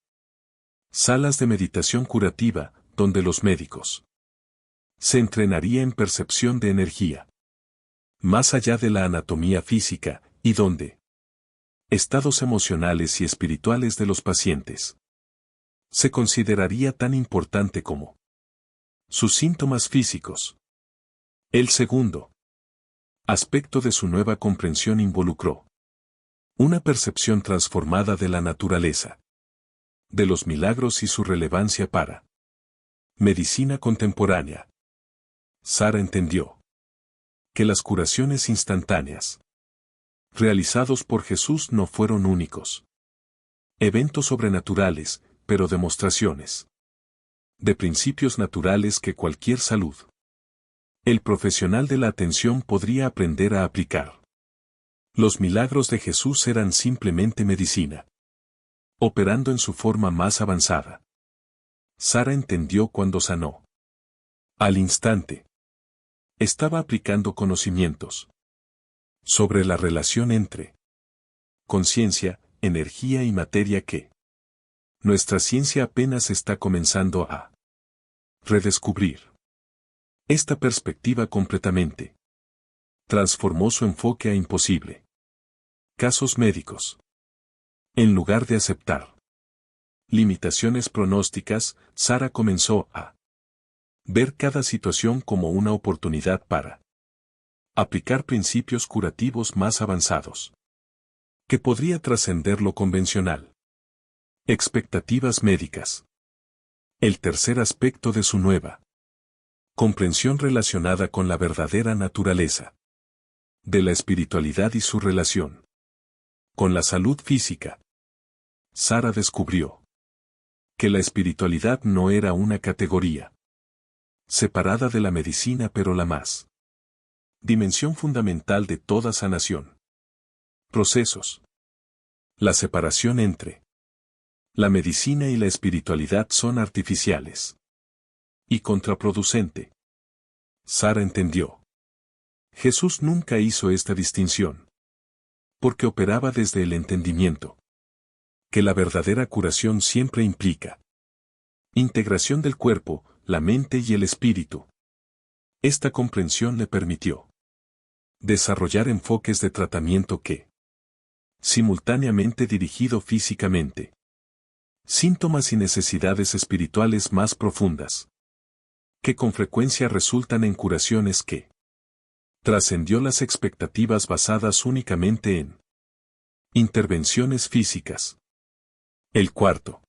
salas de meditación curativa, donde los médicos se entrenaría en percepción de energía más allá de la anatomía física, y donde estados emocionales y espirituales de los pacientes se consideraría tan importante como sus síntomas físicos. El segundo aspecto de su nueva comprensión involucró una percepción transformada de la naturaleza, de los milagros y su relevancia para medicina contemporánea. Sara entendió que las curaciones instantáneas realizados por Jesús no fueron únicos eventos sobrenaturales, pero demostraciones de principios naturales que cualquier salud El profesional de la atención podría aprender a aplicar. Los milagros de Jesús eran simplemente medicina, operando en su forma más avanzada. Sara entendió cuando sanó. Al instante, estaba aplicando conocimientos sobre la relación entre conciencia, energía y materia que nuestra ciencia apenas está comenzando a redescubrir. Esta perspectiva completamente transformó su enfoque a imposible casos médicos. En lugar de aceptar limitaciones pronósticas, Sara comenzó a ver cada situación como una oportunidad para aplicar principios curativos más avanzados, que podría trascender lo convencional. Expectativas médicas. El tercer aspecto de su nueva comprensión relacionada con la verdadera naturaleza de la espiritualidad y su relación con la salud física. Sara descubrió que la espiritualidad no era una categoría separada de la medicina, pero la más dimensión fundamental de toda sanación. Procesos. La separación entre la medicina y la espiritualidad son artificiales y contraproducente. Sara entendió. Jesús nunca hizo esta distinción, porque operaba desde el entendimiento que la verdadera curación siempre implica integración del cuerpo, la mente y el espíritu. Esta comprensión le permitió desarrollar enfoques de tratamiento que, simultáneamente dirigido físicamente, síntomas y necesidades espirituales más profundas, que con frecuencia resultan en curaciones que trascendió las expectativas basadas únicamente en intervenciones físicas. El cuarto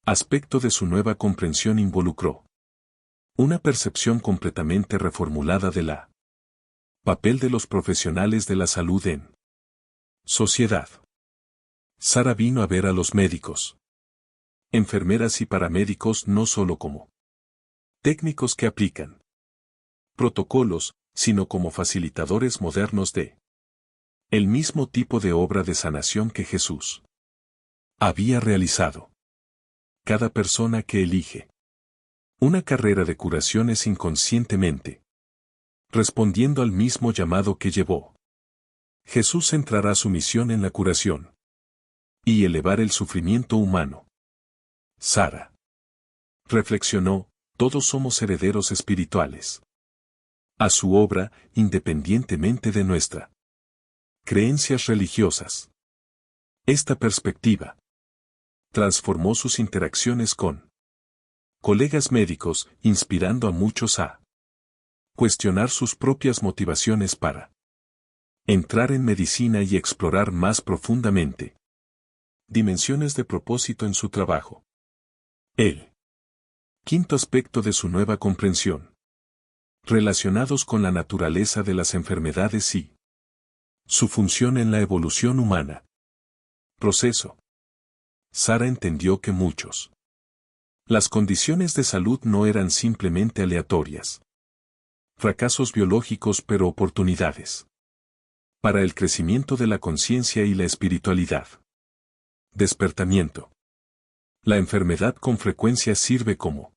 aspecto de su nueva comprensión involucró una percepción completamente reformulada de la papel de los profesionales de la salud en sociedad. Sara vino a ver a los médicos, enfermeras y paramédicos no solo como técnicos que aplican protocolos, sino como facilitadores modernos de el mismo tipo de obra de sanación que Jesús había realizado. Cada persona que elige una carrera de curaciones inconscientemente, respondiendo al mismo llamado que llevó Jesús, centrará su misión en la curación y elevar el sufrimiento humano. Sara reflexionó: todos somos herederos espirituales a su obra, independientemente de nuestra creencias religiosas. Esta perspectiva transformó sus interacciones con colegas médicos, inspirando a muchos a cuestionar sus propias motivaciones para entrar en medicina y explorar más profundamente dimensiones de propósito en su trabajo. El quinto aspecto de su nueva comprensión, relacionados con la naturaleza de las enfermedades y su función en la evolución humana. Proceso. Sara entendió que las condiciones de salud no eran simplemente aleatorias fracasos biológicos, pero oportunidades para el crecimiento de la conciencia y la espiritualidad. Despertamiento. La enfermedad con frecuencia sirve como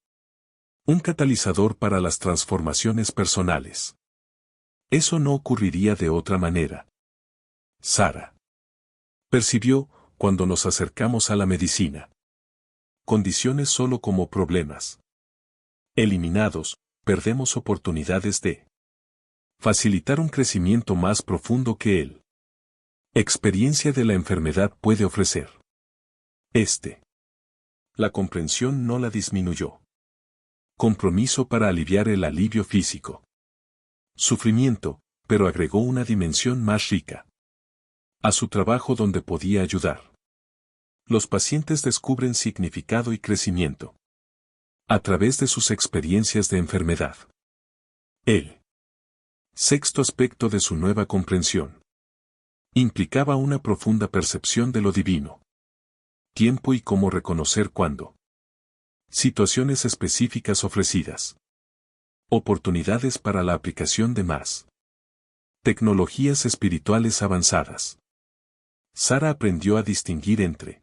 un catalizador para las transformaciones personales. Eso no ocurriría de otra manera. Sara percibió, cuando nos acercamos a la medicina, condiciones solo como problemas eliminados, perdemos oportunidades de facilitar un crecimiento más profundo que la experiencia de la enfermedad puede ofrecer. La comprensión no la disminuyó. Compromiso para aliviar el alivio físico. Sufrimiento, pero agregó una dimensión más rica a su trabajo, donde podía ayudar. Los pacientes descubren significado y crecimiento a través de sus experiencias de enfermedad. El sexto aspecto de su nueva comprensión implicaba una profunda percepción de lo divino, tiempo y cómo reconocer cuándo situaciones específicas ofrecidas Oportunidades para la aplicación de más tecnologías espirituales avanzadas. Sara aprendió a distinguir entre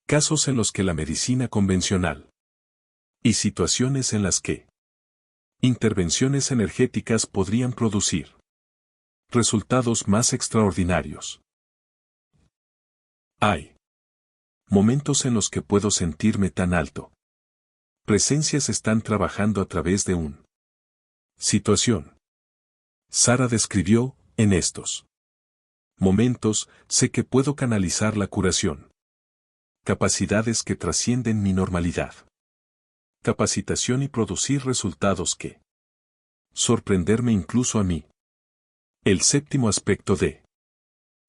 casos en los que la medicina convencional y situaciones en las que intervenciones energéticas podrían producir resultados más extraordinarios. Hay momentos en los que puedo sentirme tan alto. Presencias están trabajando a través de un situación. Sara describió, en estos momentos, sé que puedo canalizar la curación. Capacidades que trascienden mi normalidad. Capacitación y producir resultados que sorprenderme incluso a mí. El séptimo aspecto de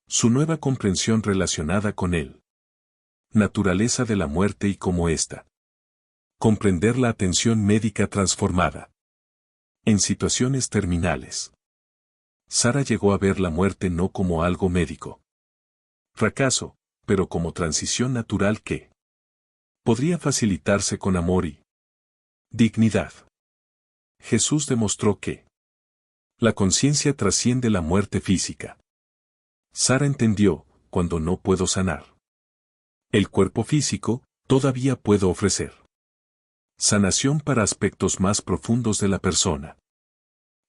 su nueva comprensión relacionada con él. Naturaleza de la muerte y cómo ésta. Comprender la atención médica transformada. En situaciones terminales. Sara llegó a ver la muerte no como algo médico. Fracaso, pero como transición natural que podría facilitarse con amor y dignidad. Jesús demostró que la conciencia trasciende la muerte física. Sara entendió, cuando no puedo sanar el cuerpo físico, todavía puedo ofrecer sanación para aspectos más profundos de la persona.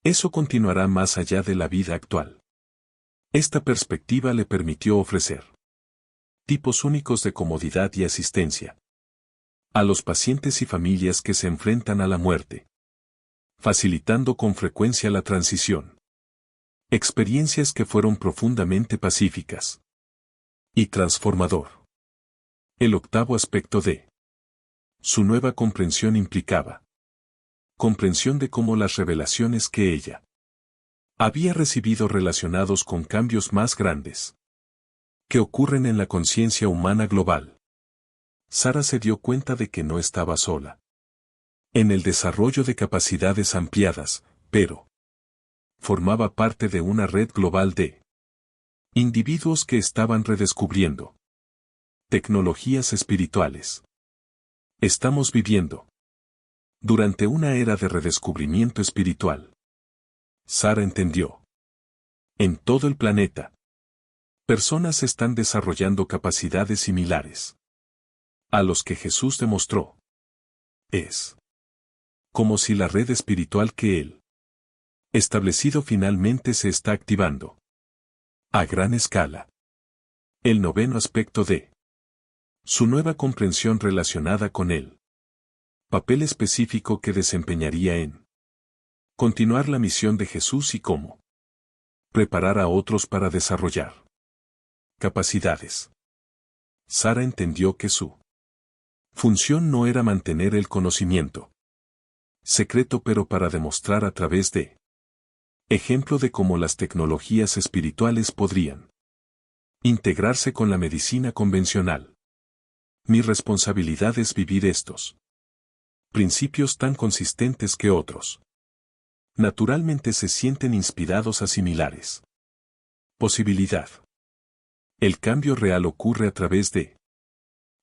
Eso continuará más allá de la vida actual. Esta perspectiva le permitió ofrecer tipos únicos de comodidad y asistencia a los pacientes y familias que se enfrentan a la muerte, facilitando con frecuencia la transición. Experiencias que fueron profundamente pacíficas y transformador. El octavo aspecto de su nueva comprensión implicaba comprensión de cómo las revelaciones que ella había recibido relacionados con cambios más grandes que ocurren en la conciencia humana global. Sara se dio cuenta de que no estaba sola en el desarrollo de capacidades ampliadas, pero formaba parte de una red global de individuos que estaban redescubriendo tecnologías espirituales. Estamos viviendo durante una era de redescubrimiento espiritual. Sara entendió. En todo el planeta, personas están desarrollando capacidades similares a los que Jesús demostró. Es como si la red espiritual que él establecido finalmente se está activando a gran escala. El noveno aspecto de su nueva comprensión relacionada con él. Papel específico que desempeñaría en continuar la misión de Jesús y cómo preparar a otros para desarrollar capacidades. Sara entendió que su función no era mantener el conocimiento secreto, pero para demostrar a través de ejemplo de cómo las tecnologías espirituales podrían integrarse con la medicina convencional. Mi responsabilidad es vivir estos principios tan consistentes que otros naturalmente se sienten inspirados a similares. Posibilidad. El cambio real ocurre a través de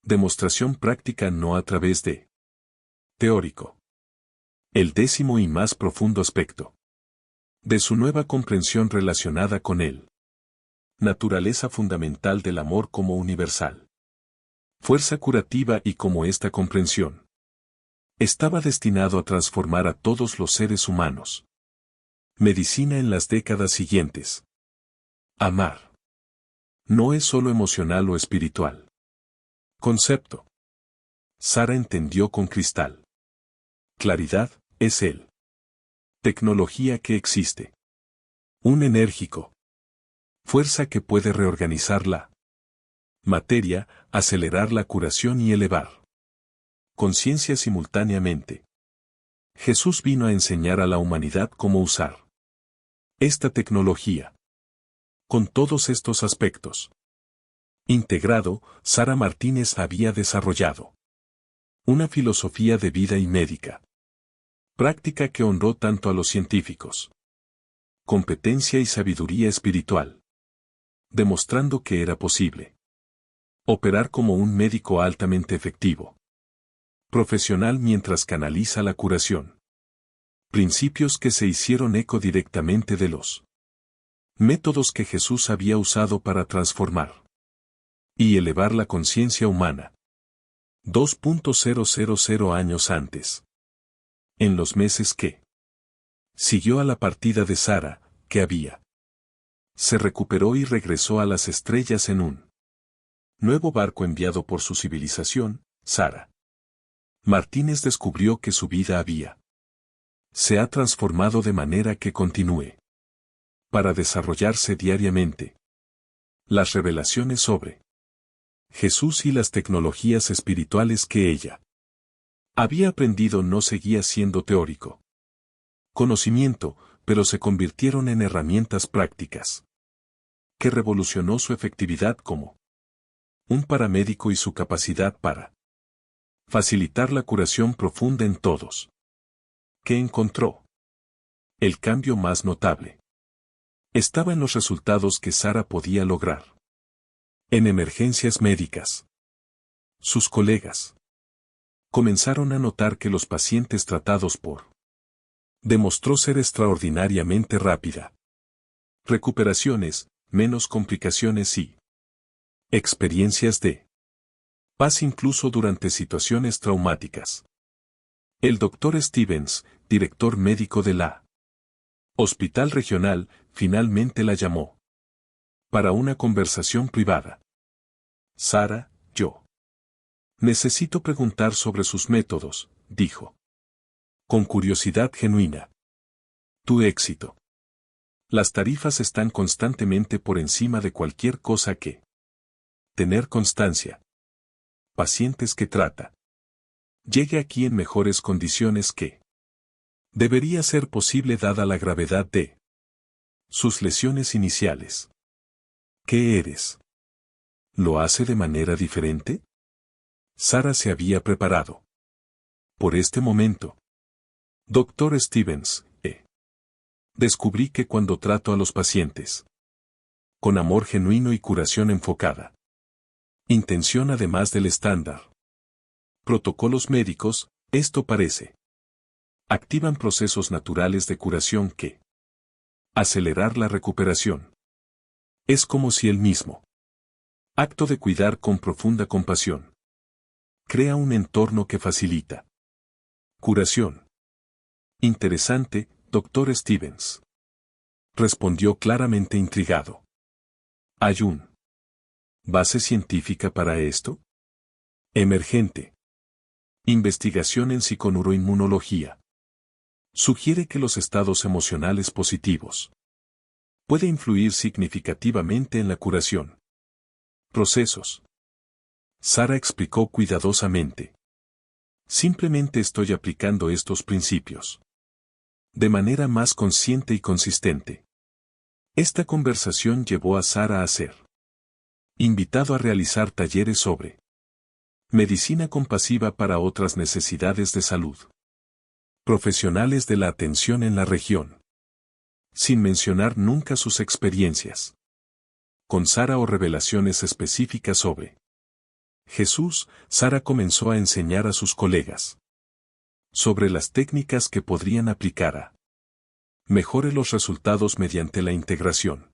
demostración práctica, no a través de teórico. El décimo y más profundo aspecto de su nueva comprensión relacionada con él. Naturaleza fundamental del amor como universal. Fuerza curativa y como esta comprensión estaba destinado a transformar a todos los seres humanos. Medicina en las décadas siguientes. Amar. No es solo emocional o espiritual. Concepto. Sara entendió con cristal claridad, es él. Tecnología que existe. Un enérgico. Fuerza que puede reorganizar la materia, acelerar la curación y elevar conciencia simultáneamente. Jesús vino a enseñar a la humanidad cómo usar esta tecnología. Con todos estos aspectos integrado, Sara Martínez había desarrollado una filosofía de vida y médica práctica que honró tanto a los científicos, competencia y sabiduría espiritual, demostrando que era posible operar como un médico altamente efectivo, profesional mientras canaliza la curación. Principios que se hicieron eco directamente de los métodos que Jesús había usado para transformar y elevar la conciencia humana. 2.000 años antes. En los meses que siguió a la partida de Sara, se recuperó y regresó a las estrellas en un nuevo barco enviado por su civilización, Sara Martínez descubrió que su vida se ha transformado de manera que continúe para desarrollarse diariamente. Las revelaciones sobre Jesús y las tecnologías espirituales que ella había aprendido no seguía siendo teórico conocimiento, pero se convirtieron en herramientas prácticas que revolucionó su efectividad como un paramédico y su capacidad para facilitar la curación profunda en todos. ¿Qué encontró? El cambio más notable estaba en los resultados que Sara podía lograr en emergencias médicas. Sus colegas comenzaron a notar que los pacientes tratados por demostró ser extraordinariamente rápida. Recuperaciones, menos complicaciones y experiencias de paz incluso durante situaciones traumáticas. El Dr. Stevens, director médico de la Hospital Regional, finalmente la llamó para una conversación privada. Sara, yo necesito preguntar sobre sus métodos, dijo. Con curiosidad genuina. Tu éxito. Las tarifas están constantemente por encima de cualquier cosa que tener constancia. Pacientes que trata. Llegue aquí en mejores condiciones que debería ser posible dada la gravedad de sus lesiones iniciales. ¿Qué eres? ¿Lo hace de manera diferente? Sara se había preparado por este momento. Dr. Stevens, descubrí que cuando trato a los pacientes con amor genuino y curación enfocada, intención además del estándar protocolos médicos, esto parece activan procesos naturales de curación que acelerar la recuperación. Es como si el mismo acto de cuidar con profunda compasión crea un entorno que facilita curación. Interesante, Dr. Stevens. Respondió claramente intrigado. ¿Hay un base científica para esto? Emergente. Investigación en psiconeuroinmunología. Sugiere que los estados emocionales positivos puede influir significativamente en la curación. Procesos. Sara explicó cuidadosamente. Simplemente estoy aplicando estos principios de manera más consciente y consistente. Esta conversación llevó a Sara a ser invitado a realizar talleres sobre medicina compasiva para otras necesidades de salud. Profesionales de la atención en la región. Sin mencionar nunca sus experiencias con Sara o revelaciones específicas sobre Jesús, Sara comenzó a enseñar a sus colegas sobre las técnicas que podrían aplicar a mejore los resultados mediante la integración.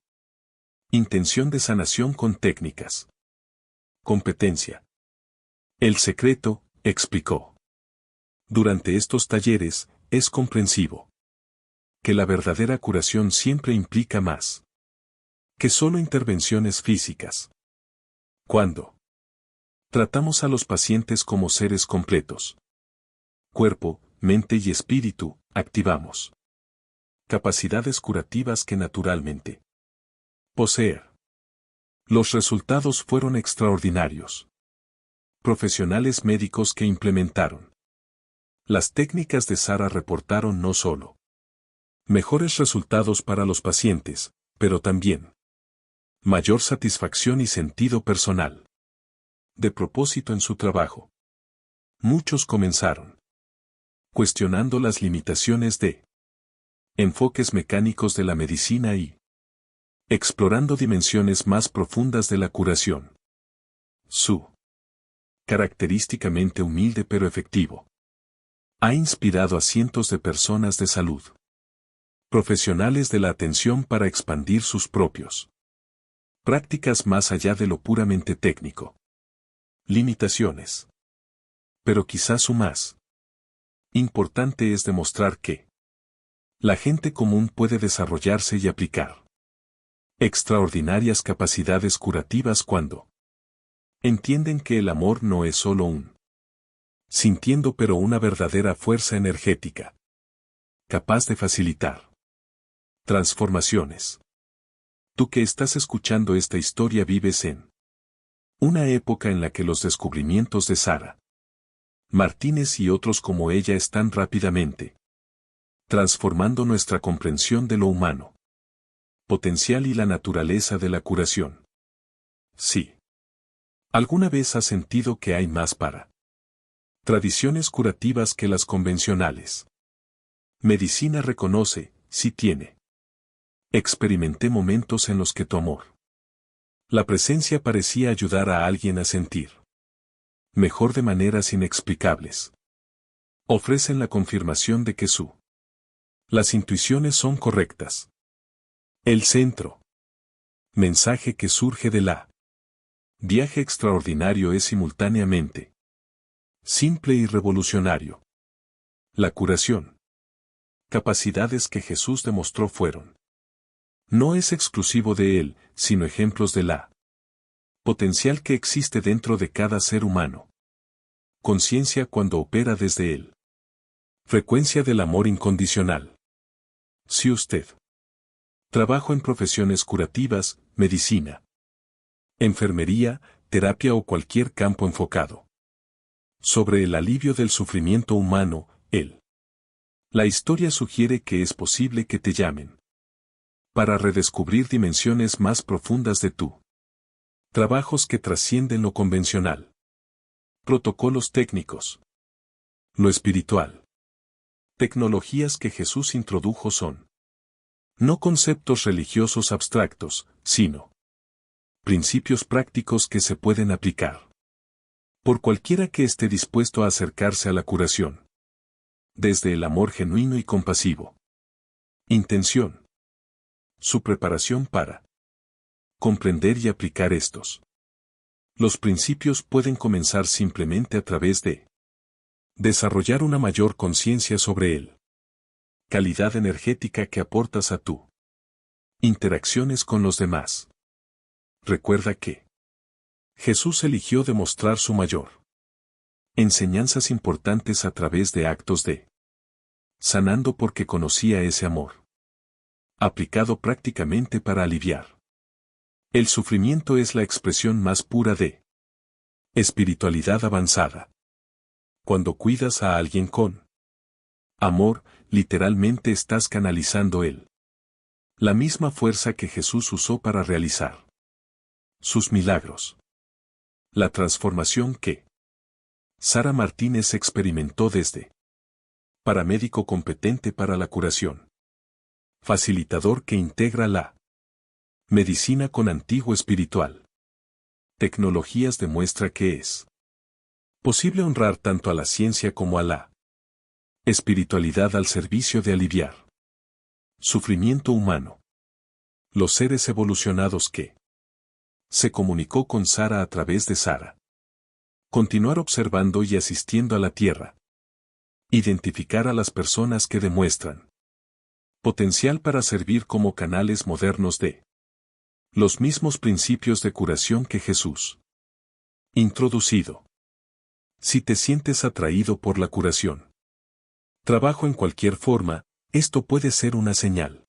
Intención de sanación con técnicas. Competencia. El secreto, explicó. Durante estos talleres, es comprensivo que la verdadera curación siempre implica más que solo intervenciones físicas. Cuando tratamos a los pacientes como seres completos, cuerpo, mente y espíritu, activamos capacidades curativas que naturalmente poseer. Los resultados fueron extraordinarios. Profesionales médicos que implementaron las técnicas de Sara reportaron no solo mejores resultados para los pacientes, pero también mayor satisfacción y sentido personal de propósito en su trabajo. Muchos comenzaron cuestionando las limitaciones de enfoques mecánicos de la medicina y explorando dimensiones más profundas de la curación. Su característicamente humilde pero efectivo Ha inspirado a cientos de personas de salud, profesionales de la atención para expandir sus propios prácticas más allá de lo puramente técnico. Limitaciones. Pero quizás su más importante es demostrar que la gente común puede desarrollarse y aplicar extraordinarias capacidades curativas cuando entienden que el amor no es solo un sintiendo pero una verdadera fuerza energética capaz de facilitar transformaciones. Tú que estás escuchando esta historia vives en una época en la que los descubrimientos de Sara Martínez y otros como ella están rápidamente transformando nuestra comprensión de lo humano, potencial y la naturaleza de la curación. Sí. ¿Alguna vez has sentido que hay más para tradiciones curativas que las convencionales? Medicina reconoce, sí tiene. Experimenté momentos en los que tu amor. La presencia parecía ayudar a alguien a sentir mejor de maneras inexplicables. Ofrecen la confirmación de que las intuiciones son correctas. El centro. Mensaje que surge de la viaje extraordinario es simultáneamente simple y revolucionario. La curación. Capacidades que Jesús demostró fueron. No es exclusivo de él, sino ejemplos de la potencial que existe dentro de cada ser humano. Conciencia cuando opera desde él. Frecuencia del amor incondicional. Si usted trabajo en profesiones curativas, medicina, enfermería, terapia o cualquier campo enfocado sobre el alivio del sufrimiento humano, la historia sugiere que es posible que te llamen para redescubrir dimensiones más profundas de tú. Trabajos que trascienden lo convencional. Protocolos técnicos. Lo espiritual. Tecnologías que Jesús introdujo son no conceptos religiosos abstractos, sino principios prácticos que se pueden aplicar por cualquiera que esté dispuesto a acercarse a la curación. Desde el amor genuino y compasivo. Intención. Su preparación para comprender y aplicar estos. Los principios pueden comenzar simplemente a través de desarrollar una mayor conciencia sobre él. Calidad energética que aportas a tu interacciones con los demás. Recuerda que Jesús eligió demostrar su mayor enseñanzas importantes a través de actos de sanando porque conocía ese amor aplicado prácticamente para aliviar. El sufrimiento es la expresión más pura de espiritualidad avanzada. Cuando cuidas a alguien con amor, literalmente estás canalizando la misma fuerza que Jesús usó para realizar sus milagros. La transformación que Sara Martínez experimentó desde paramédico competente para la curación, facilitador que integra la medicina con antiguo espiritual. Tecnologías demuestra que es posible honrar tanto a la ciencia como a la espiritualidad al servicio de aliviar sufrimiento humano. Los seres evolucionados que se comunicó con Sara a través de Sara. Continuar observando y asistiendo a la Tierra. Identificar a las personas que demuestran potencial para servir como canales modernos de los mismos principios de curación que Jesús introducido. Si te sientes atraído por la curación, trabajo en cualquier forma, esto puede ser una señal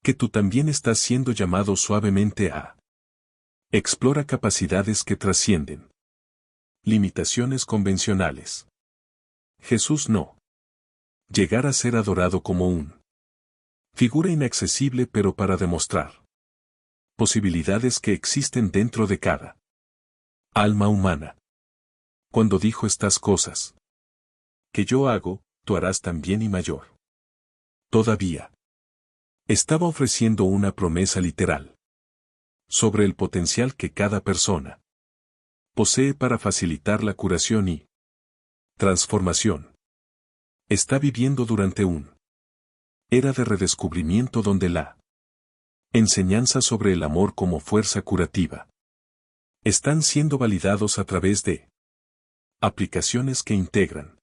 que tú también estás siendo llamado suavemente a explora capacidades que trascienden limitaciones convencionales. Jesús no llegar a ser adorado como un figura inaccesible pero para demostrar posibilidades que existen dentro de cada alma humana. Cuando dijo estas cosas que yo hago, tú harás también y mayor. Todavía estaba ofreciendo una promesa literal sobre el potencial que cada persona posee para facilitar la curación y transformación. está viviendo durante un era de redescubrimiento donde la enseñanza sobre el amor como fuerza curativa están siendo validados a través de aplicaciones que integran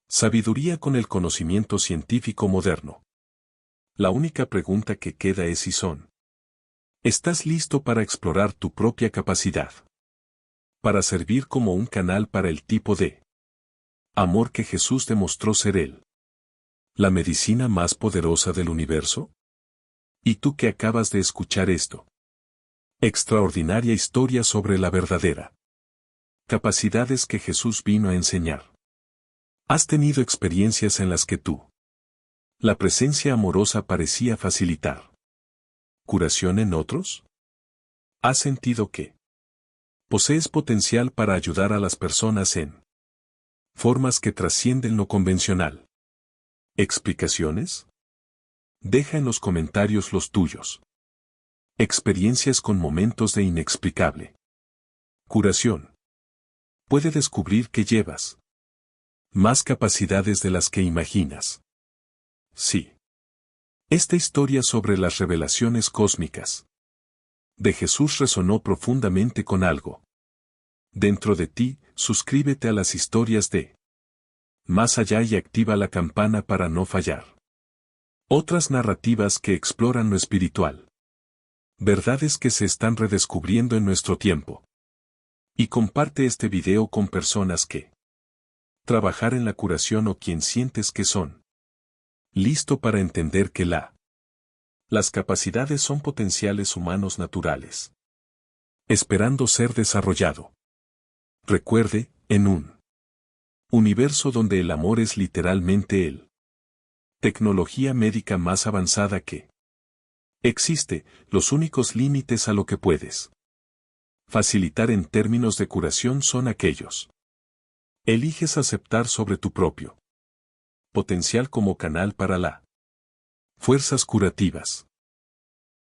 sabiduría con el conocimiento científico moderno. La única pregunta que queda es si ¿estás listo para explorar tu propia capacidad? Para servir como un canal para el tipo de amor que Jesús demostró ser él. ¿La medicina más poderosa del universo? ¿Y tú que acabas de escuchar esto? Extraordinaria historia sobre la verdadera capacidades que Jesús vino a enseñar. ¿Has tenido experiencias en las que la presencia amorosa parecía facilitar curación en otros? ¿Has sentido que posees potencial para ayudar a las personas en formas que trascienden lo convencional? ¿Explicaciones? Deja en los comentarios los tuyos. Experiencias con momentos de inexplicable curación. Puede descubrir que llevas más capacidades de las que imaginas. Sí. Esta historia sobre las revelaciones cósmicas de Jesús resonó profundamente con algo dentro de ti. Suscríbete a las historias de Más Allá y activa la campana para no fallar otras narrativas que exploran lo espiritual. Verdades que se están redescubriendo en nuestro tiempo. Y comparte este video con personas que trabajar en la curación o quien sientes que son listo para entender que las capacidades son potenciales humanos naturales, esperando ser desarrollado. Recuerde, en un universo donde el amor es literalmente el tecnología médica más avanzada que existe, los únicos límites a lo que puedes facilitar en términos de curación son aquellos. Eliges aceptar sobre tu propio potencial como canal para fuerzas curativas.